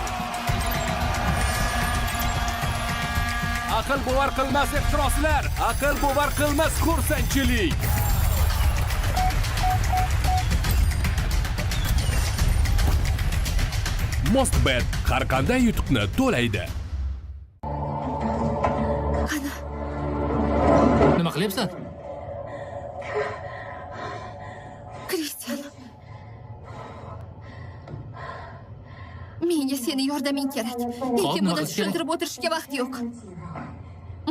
Aql bovar qilmas ehtiroslar, aql bovar qilmas xursandchilik. Mostbet har qanday yutuqni to'laydi. Nima qilyapsan? Kristian. Menga seni yordaming kerak. Lekin nima buni qilish kerak? tushuntirib o'tirishga vaqt yo'q.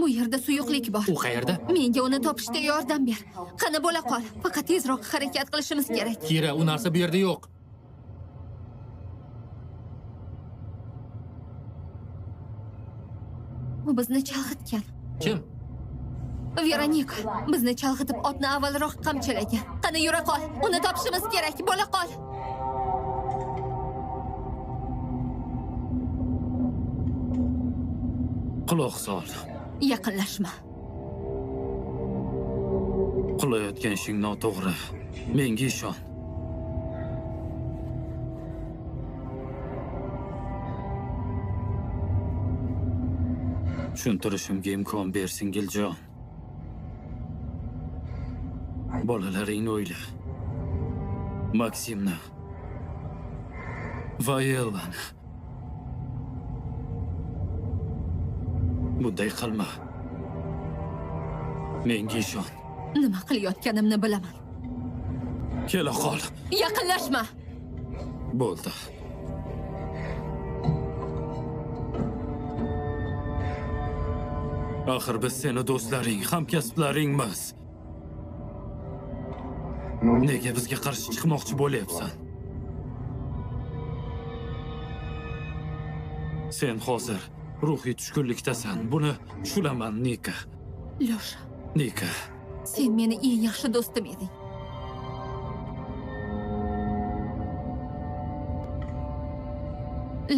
Bu yerda suyuqlik bor. U qayerda? Menga uni topishda yordam ber. Qani bo'la qol. Faqat tezroq harakat qilishimiz kerak. Kira, u narsa bu yerda yo'q. U bizni chalg'itgan. Kim? Veronika bizni chalg'itib otni avvalroq qamchilagan. Qani yura qol. Uni topishimiz kerak. Bo'la qol. Quloq sol. Yaqinlashma. Qilayotgan ishing noto'g'ri. Menga ishon. Tushuntirishimga imkon ber, singiljon. Bolalaringni o'yla. Maksimni va Ellani. Bunday qilma. Menga ishon. Nima qilayotganimni bilaman. Kela qol. Yaqinlashma. Bo'ldi. Axir biz seni do'stlaring, hamkasblaringmiz. Nega bizga qarshi chiqmoqchi bo'lyapsan? Sen hozir ruhiy tushkunlikdasan. Buni tushunaman, Nika. Lyosha, Nika, sen meni eng yaxshi do'stim eding.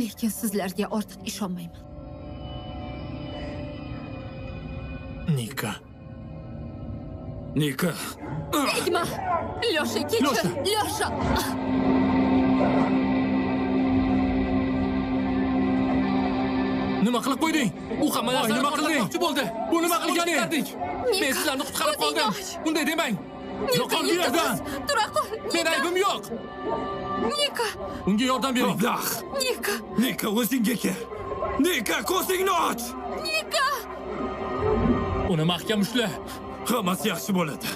Lekin sizlarga ortiq ishonmayman. Nika. Nika. Tegma! Lyosha, kechir! Lyosha! Nima qilib qo'yding? U hamma narsani nima qilmoqchi bo'ldi. Bu nima qilganing? Men sizlarni qutqarib qoldim. Bunday demang. Yo'qol bu yerdan. Tura qol! Men aybim yo'q. Nika! Unga yordam bering. Nika! Nika, o'zingga kel. Nika, ko'zingni och. Nika! Uni mahkam ushla. Hammasi yaxshi bo'ladi.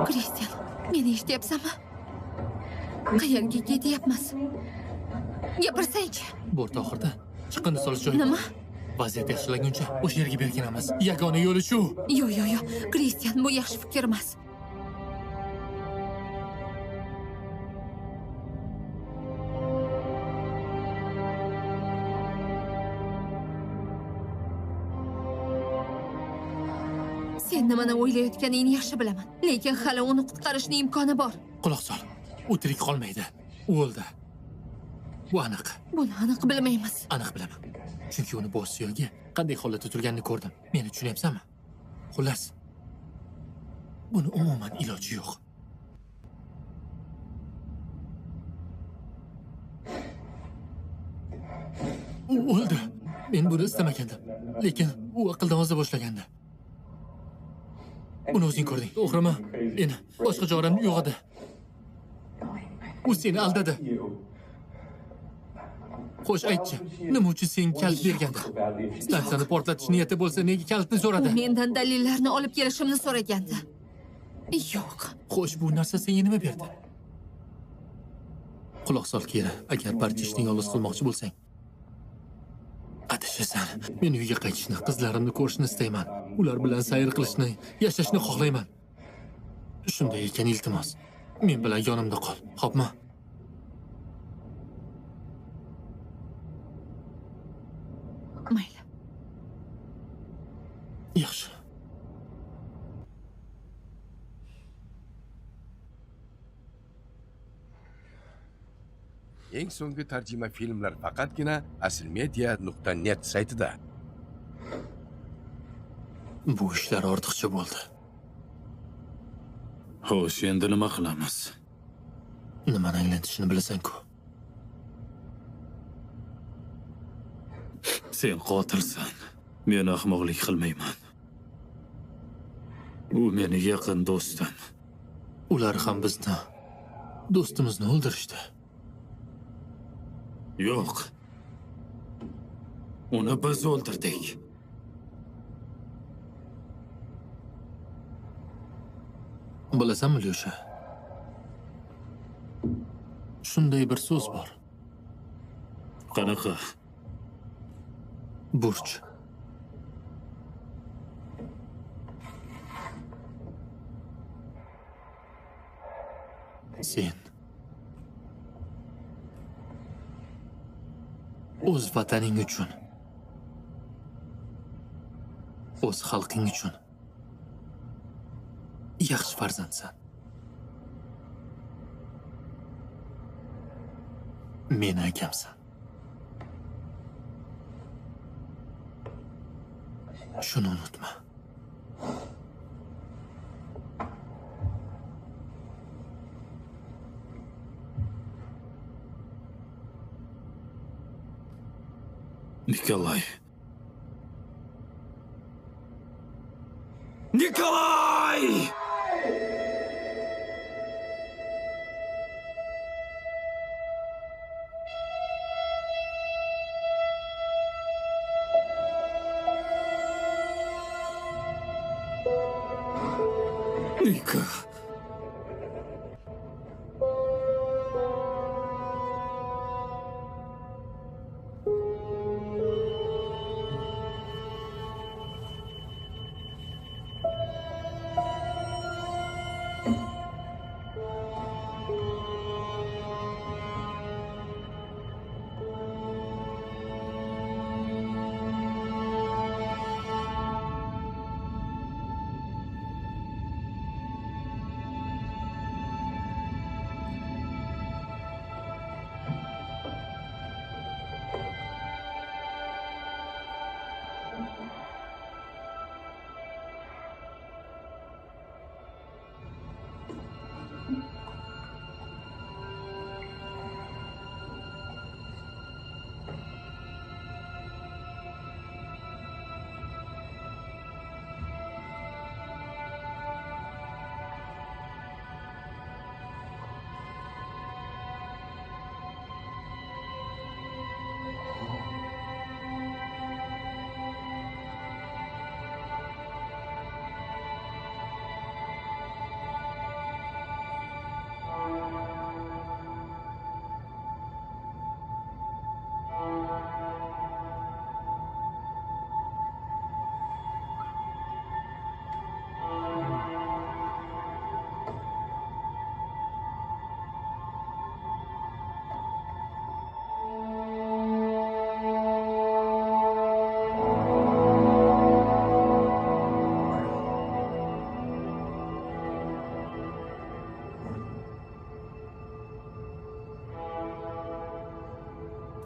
Kristian, meni eshityapsanmi? Qayerga ketyapmiz? Gapirsang-chi. Bo'rt oxirida chiqindi solish joyi. Nima? Vaziyat yaxshilanguncha o'sha yerga berkinamiz. Yagona yo'li shu. Yo'q. Kristian, bu yaxshi fikr emas. Sen nimani o'ylayotganingni yaxshi bilaman. Lekin hali uni qutqarishning imkoni bor. Quloq sol. U tirik qolmaydi. U o'ldi. Bu aniq. Buni aniq bilmaymiz. Aniq bilaman. Chunki uni Bossiyoga qanday holatda turganini ko'rdim. Meni tushunyapsanmi? Xullas, buni umuman iloji yo'q. U o'ldi. Men buni istamagandim. Lekin u aqldan oza boshlagandi. Buni o'zing ko'rding, to'g'rimi? Meni boshqa choram yo'q edi. U seni aldadi. Xo'sh, aytchi, nima uchun sen kalt bergandi? Stansiyani portlatish niyati bo'lsa, nega kaltni U so'radi? mendan dalillarni olib kelishimni so'ragandi. Yo'q. Xo'sh, bu narsa senga nima berdi? Quloq sol, Kira. Agar barcha ishni yolg'iz qilmoqchi bo'lsang, adashasan. Men uyga qaytishni, qizlarimni ko'rishni istayman. Ular bilan sayr qilishni, yashashni xohlayman. Shunday ekan, iltimos, men bilan yonimda qol, xo'pmi? Mayli. Yaxshi. Eng so'nggi tarjima filmlar faqatgina aslmedia.net saytida. Bu ishlar ortiqcha bo'ldi. Xo'sh, endi nima qilamiz? Nimani anglatishini bilasan-ku. Sen qotilsan. Men ahmoqlik qilmayman. U meni yaqin do'stim. Ular ham bizni, do'stimizni o'ldirishdi. Yo'q. Uni biz o'ldirdik. Bilasanmi, Lyosha? Shunday bir so'z bor. Qanaqa? Burch. Sen o'z vataning uchun, o'z xalqing uchun yaxshi farzandsan. Meni akamsan. Shuni unutma. Nikolay. Nikolay! Nika.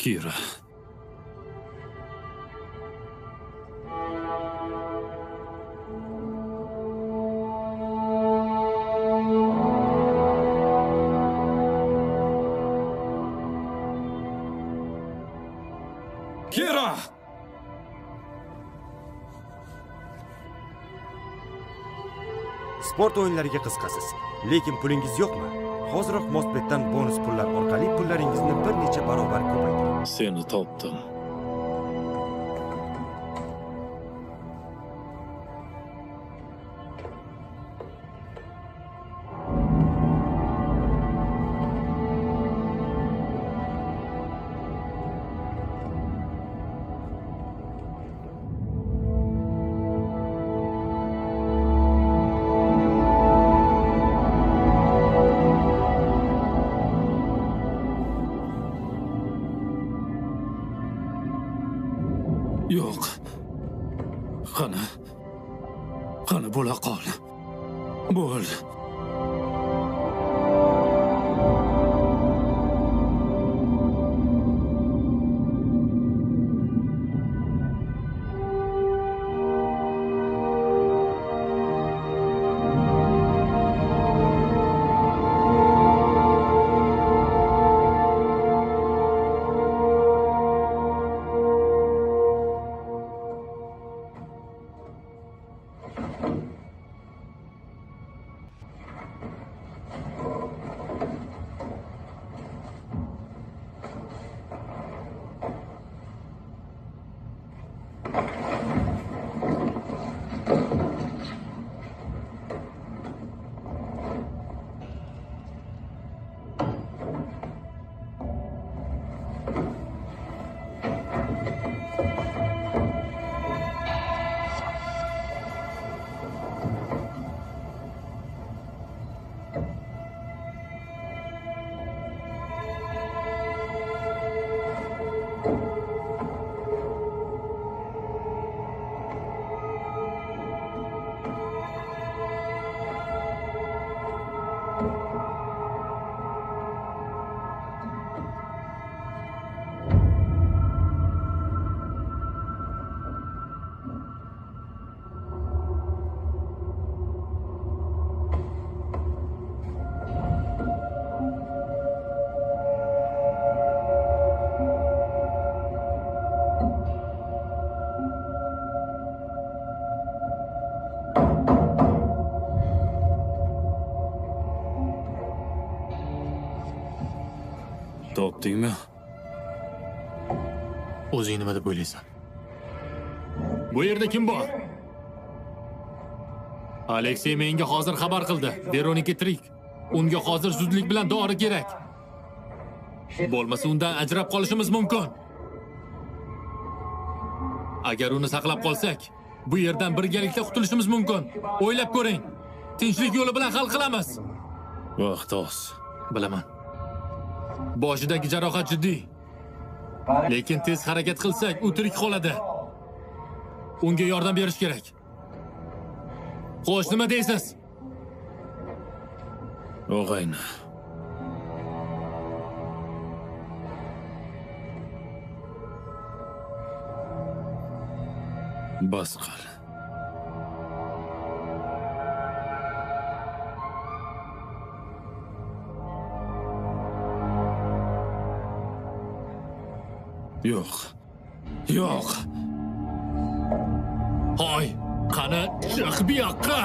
Kira. Kira! Sport o'yinlariga qiziqasiz, lekin pulingiz yo'qmi? Hoziroq Mostbetdan bonus pullar orqali pullaringizni bir necha barobar ko'paytiring. Seni topdim. Yo'q. Qani bo'la qol. Bo'l. Topdingmi? O'zing nima deb o'ylaysan? Bu yerda kim bor? Aleksey menga hozir xabar qildi. Veronika tirik. Unga hozir zudlik bilan dori kerak. Bo'lmasa undan ajrab qolishimiz mumkin. Agar uni saqlab qolsak, bu yerdan birgalikda qutulishimiz mumkin. O'ylab ko'ring. Tinchlik yo'li bilan hal qilamiz. Vaqt oz. Bilaman. Boshidagi jarohat jiddiy. Lekin tez harakat qilsak, u tirik qoladi. Unga yordam berish kerak. Xo'sh, nima deysiz? Og'ayni. Bas qil. Yo'q. Yo'q. Hoy, qani chiq bu yoqqa.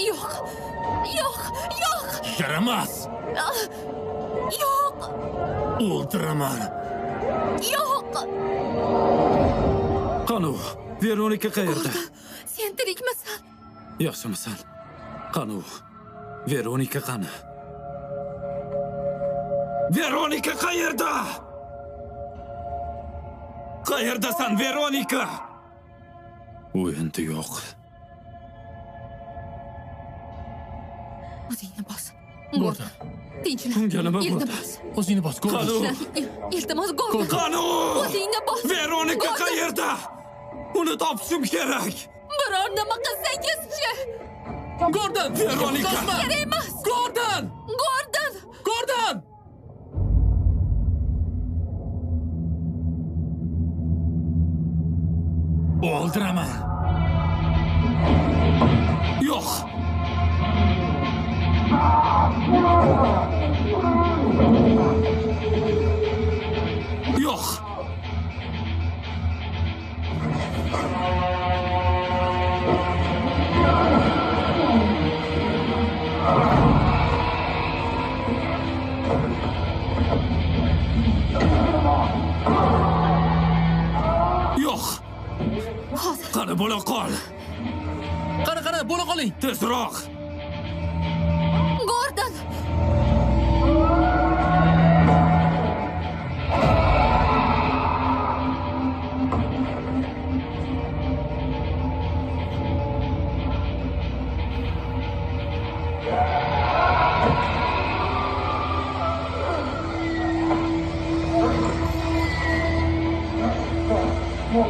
Yo'q. Yo'q. Yo'q. Yaramas. Yo'q. O'ldiraman. Yo'q. Qani, Veronika qayerda? Sen tirikmisan? Yaxshimisan? Qani, Veronika qani? Veronika qayerda? Qayerdasan, Veronika? U endi yo'q. O'zingni bos. Gordon. Tinchlan. Unga nima Endi bo'ldi? bos. O'zingni bos, Gordon. Iltimos, Gordon. Qani? O'zingni bos. Veronika qayerda? Uni topishim kerak. Biror nima qilsangiz-chi? Gordon! Veronika! Kerak emas. Gordon! Gordon! Gordon! O'ldiraman. Yo'q. Yo'q. Yo'q. Qani bo'la qol. Qani, bo'la qoling. Tezroq. Gordon!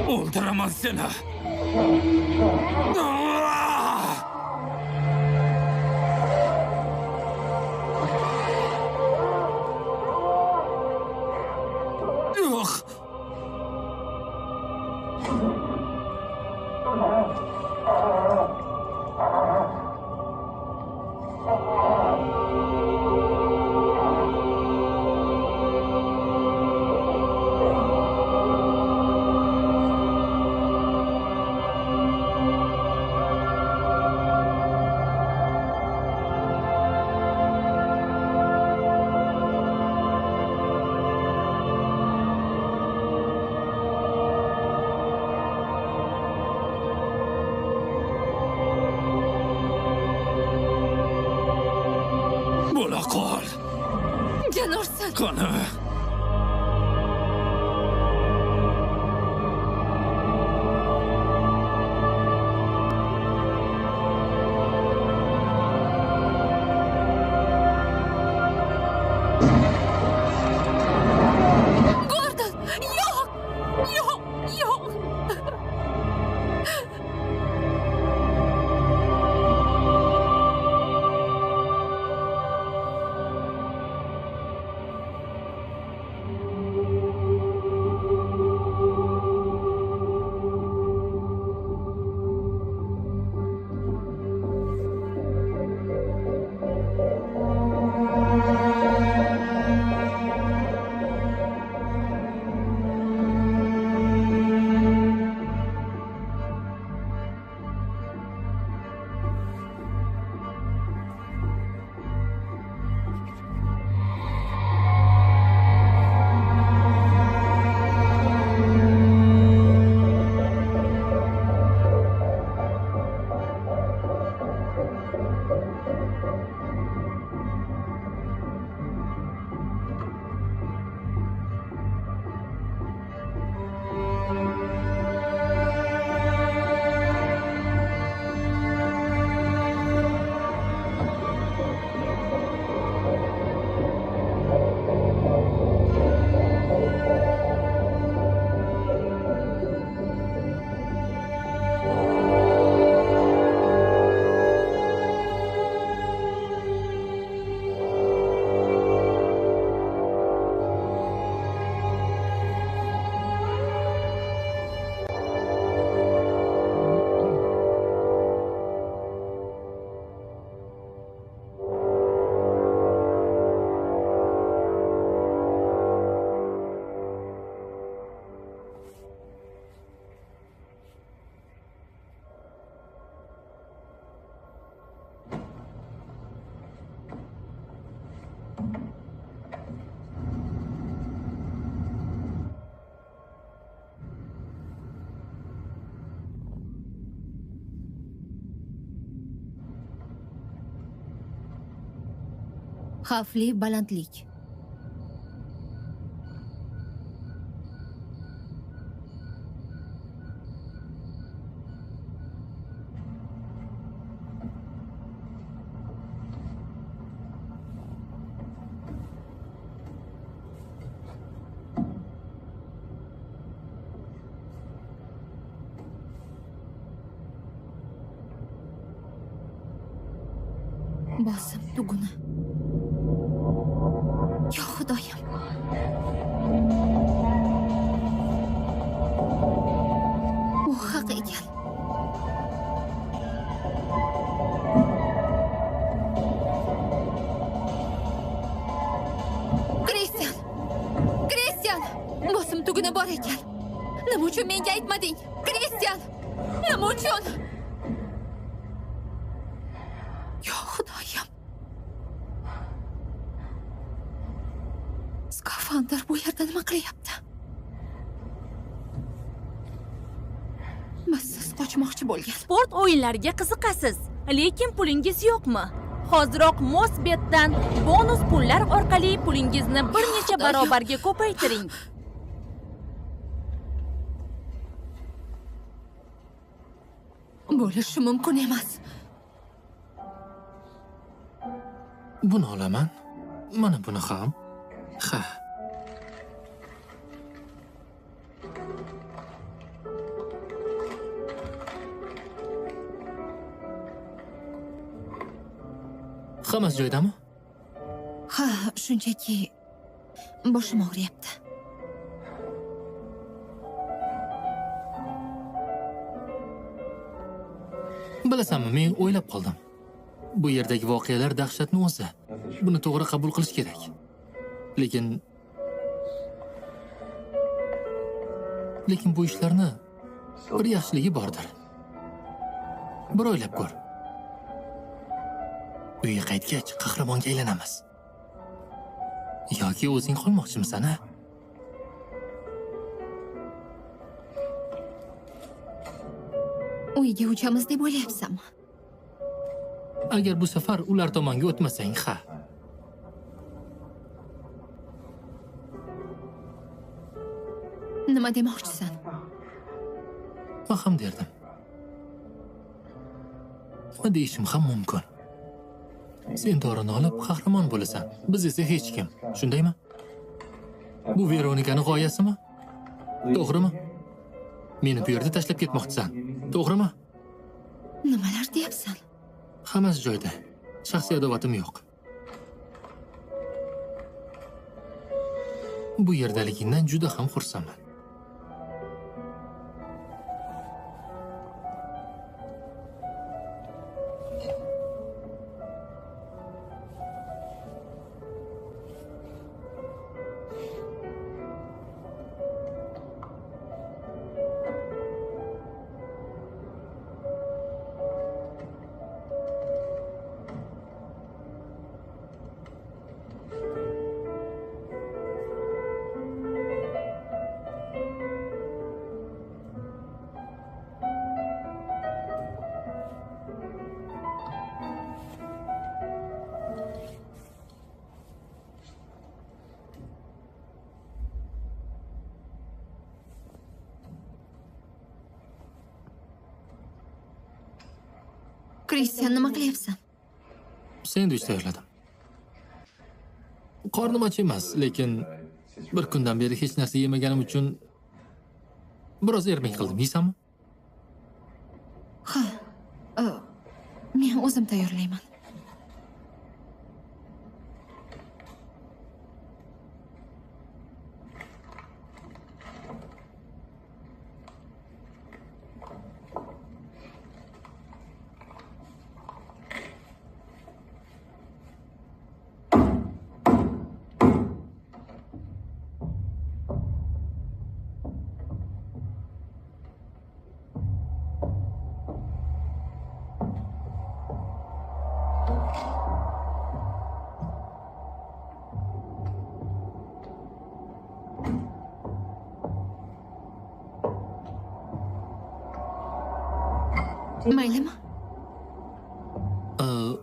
O'ldiraman seni. Yo'q. Bo'la qol. Janursan. Qani. Gordon! Yo'q! Yo'q! Yo'q! Xavfli balandlik. Bosim tuguni. Yo Xudoyim. U haq ekan. Kristian! Kristian! Bosim tuguni bor ekan. Nima uchun menga aytmading? Kristian! Nima uchun? Yo Xudoyim. Skafandr bu yerda nima qilyapti? Biz siz qochmoqchi bo'lgan. Sport o'yinlariga qiziqasiz, lekin pulingiz yo'qmi? Hoziroq Mosbetdan bonus pullar orqali pulingizni bir necha barobarga ko'paytiring. Bo'lishi mumkin emas. Buni olaman. Mana buni ham. Ha. Hammasi joyidami? Ha, shunchaki boshim og'riyapti. Bilasanmi, men o'ylab qoldim. Bu yerdagi voqealar dahshatni o'zi. Buni to'g'ri qabul qilish kerak. Lekin bu ishlarni bir yaxshiligi bordir. Bir o'ylab ko'r. Uyga qaytgach qahramonga aylanamiz. Yoki o'zing qolmoqchimisan, ha? Uyga uchamiz deb o'ylayapsanmi? Agar bu safar ular tomonga o'tmasang, ha. Nima demoqchisan? Men ham derdim. Nima deyishim ham mumkin. Sen dorini olib qahramon bo'lasan, biz esa hech kim. Shundaymi? Bu Veronikaning g'oyasimi? To'g'rimi? Meni bu yerda tashlab ketmoqchisan. To'g'rimi? Nimalar deyapsan? Hammasi joyida. Shaxsiy adovatim yo'q. Bu yerdaligingdan juda ham xursandman. Kristian, nima qilyapsan? Sendvich tayyorladim. Qornim och emas, lekin bir kundan beri hech narsa yemaganim uchun biroz ermang qildim. Yeysanmi? Ha. Men o'zim tayyorlayman. Maylimi?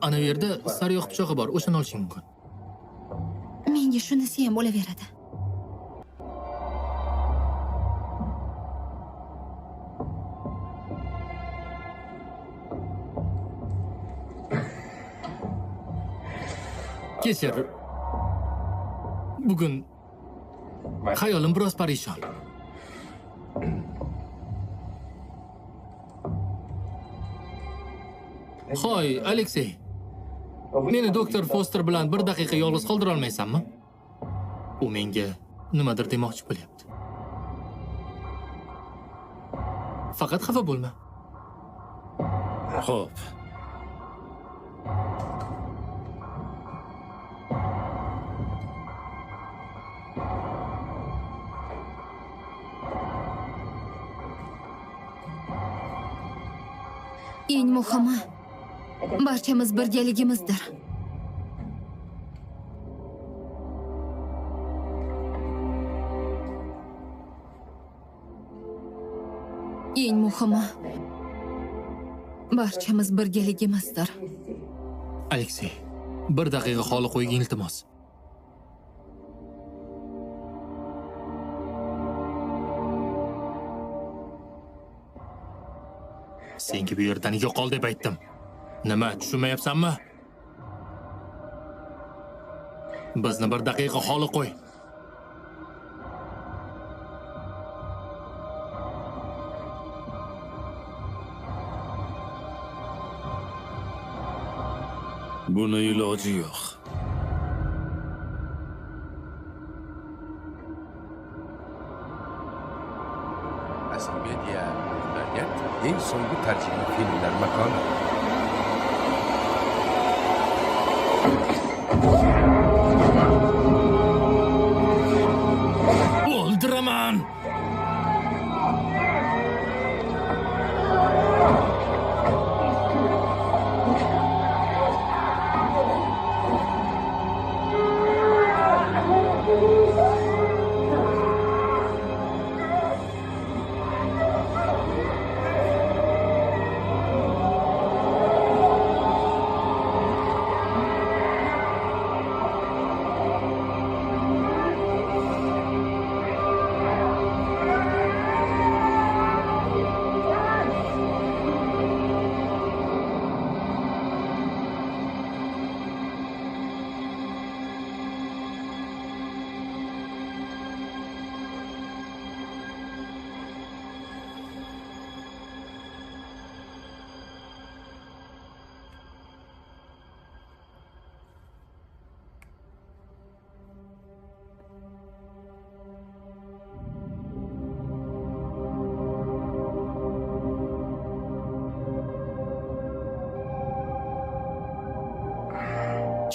Ana bu yerda sariyog' pichog'i bor, o'shani olishing mumkin. Menga shunisi ham bo'laveradi. Kechir. Bugun xayolim biroz parishon. Hoy, Aleksey. Meni doktor Foster bilan bir daqiqa yolg'iz qoldira olmaysanmi? U menga nimadir demoqchi bo'lyapti. Faqat xafa bo'lma. Xo'p. Eng muhimi barchamiz birgaligimizdir. Eng muhimi barchamiz birgaligimizdir. Aleksey, bir daqiqa xoli qo'ygin iltimos. Senga bu yerdan yo'qol deb aytdim. Nima, tushunmayapsanmi? Bizni bir daqiqa xoli qo'y. Buni iloji yo'q. Media eng so'nggi tarjima filmlar makoni. O'ldiraman!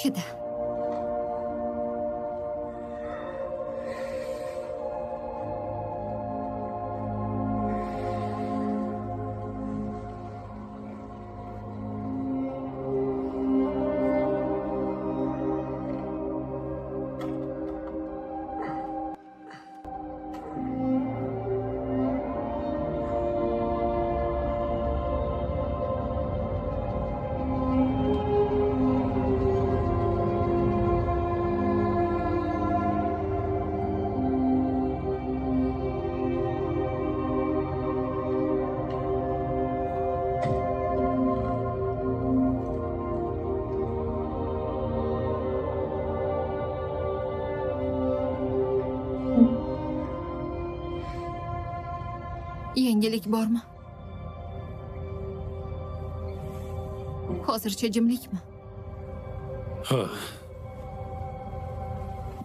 Chida. Yangilik bormi? Hozircha jimlikmi? Ha.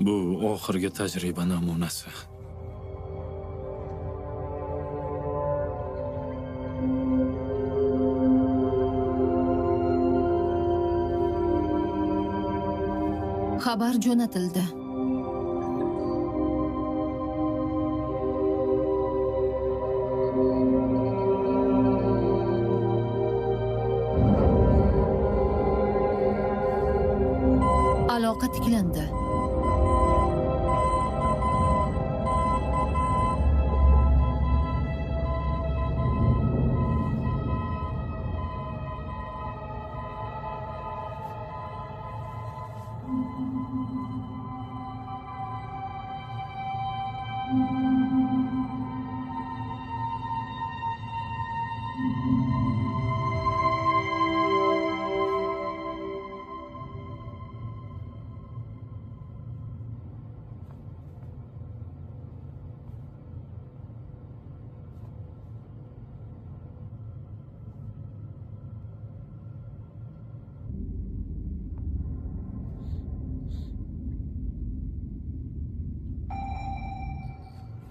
Bu oxirgi tajriba namunasi. Xabar jo'natildi. Aloqa tiklandi.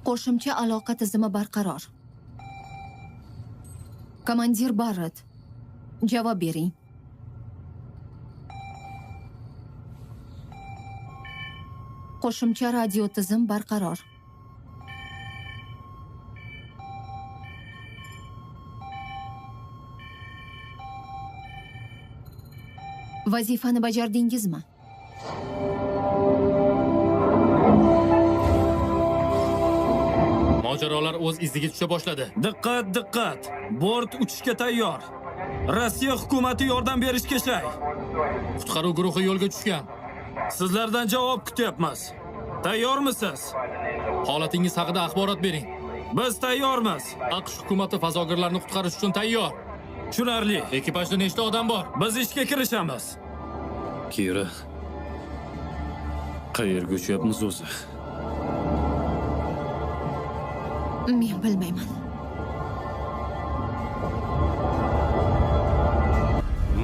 Qo'shimcha aloqa tizimi barqaror. Komandir Barrett, javob bering. Qo'shimcha radio tizim barqaror. Vazifani bajardingizmi? Mojarolar o'z iziga tusha boshladi. Diqqat, diqqat! Bort uchishga tayyor. Rossiya hukumati yordam berishga shay. Qutqaruv guruhi yo'lga tushgan. Sizlardan javob kutyapmiz. Tayyormisiz? Holatingiz haqida axborot bering. Biz tayyormiz. AQSh hukumati fazogirlarni qutqarish uchun tayyor. Tushunarli. Ekipajda nechta odam bor? Biz ishga kirishamiz. Kira. Qayerga uchyapmiz o'zi? Men bilmayman.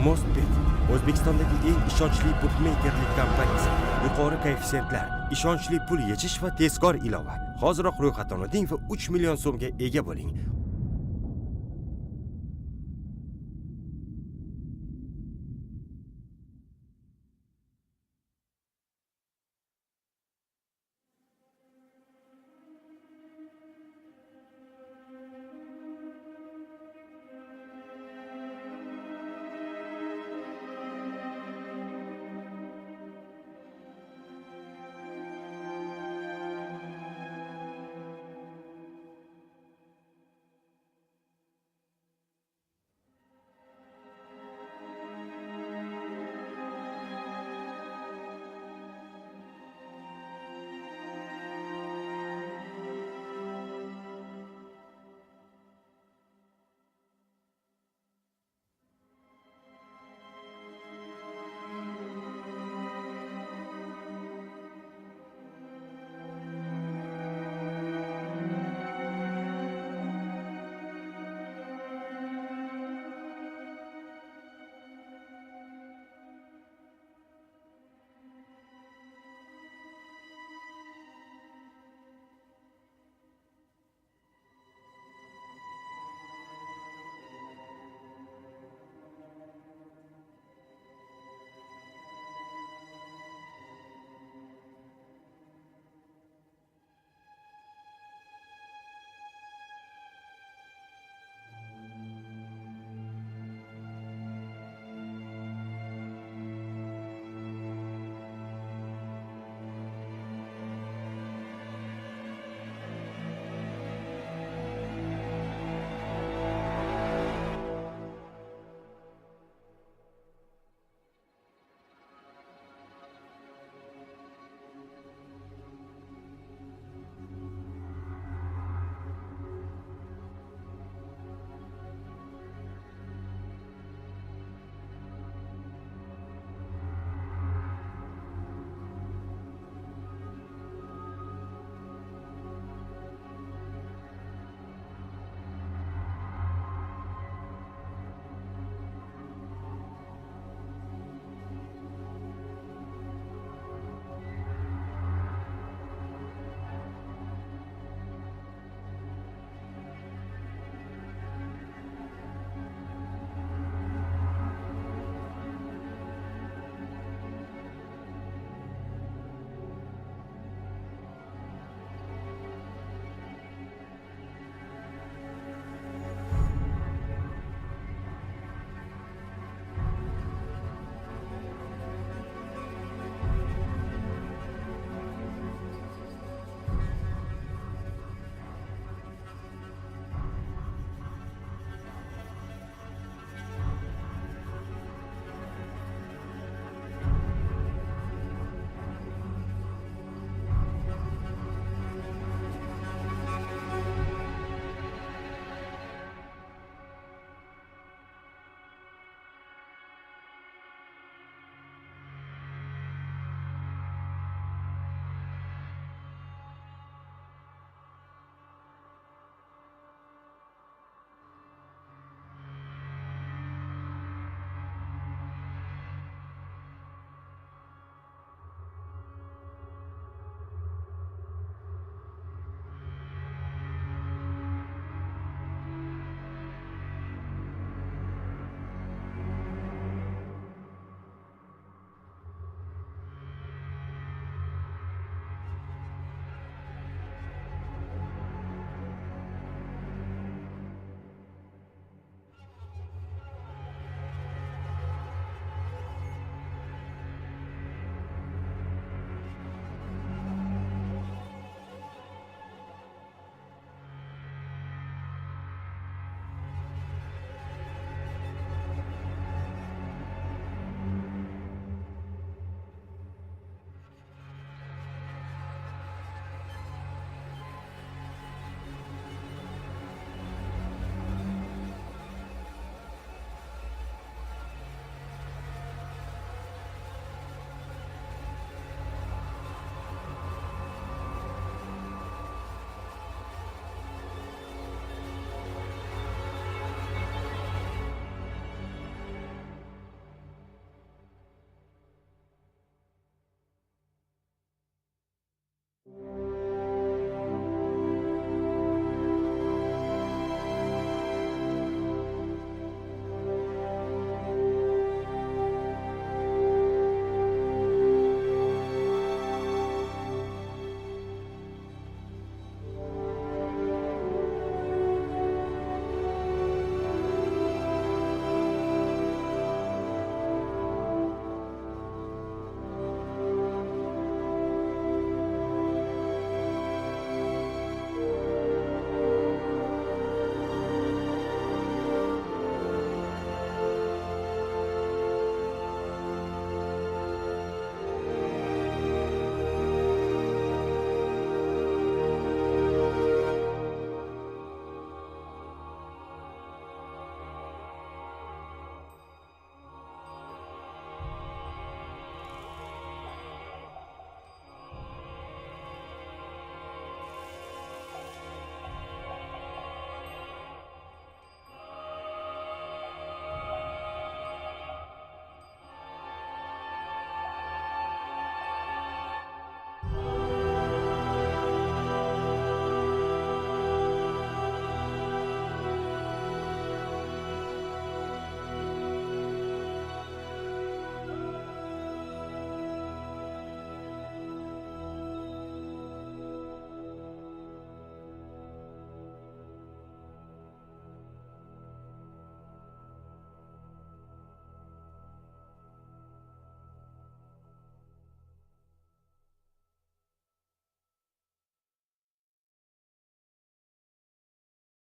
Mostbet O'zbekistondagi eng ishonchli bukmeykerlik kompaniyasi. Yuqori koeffitsiyentlar, ishonchli pul yechish va tezkor ilova. Hoziroq ro'yxatdan o'ting va 3 million so'mga ega bo'ling.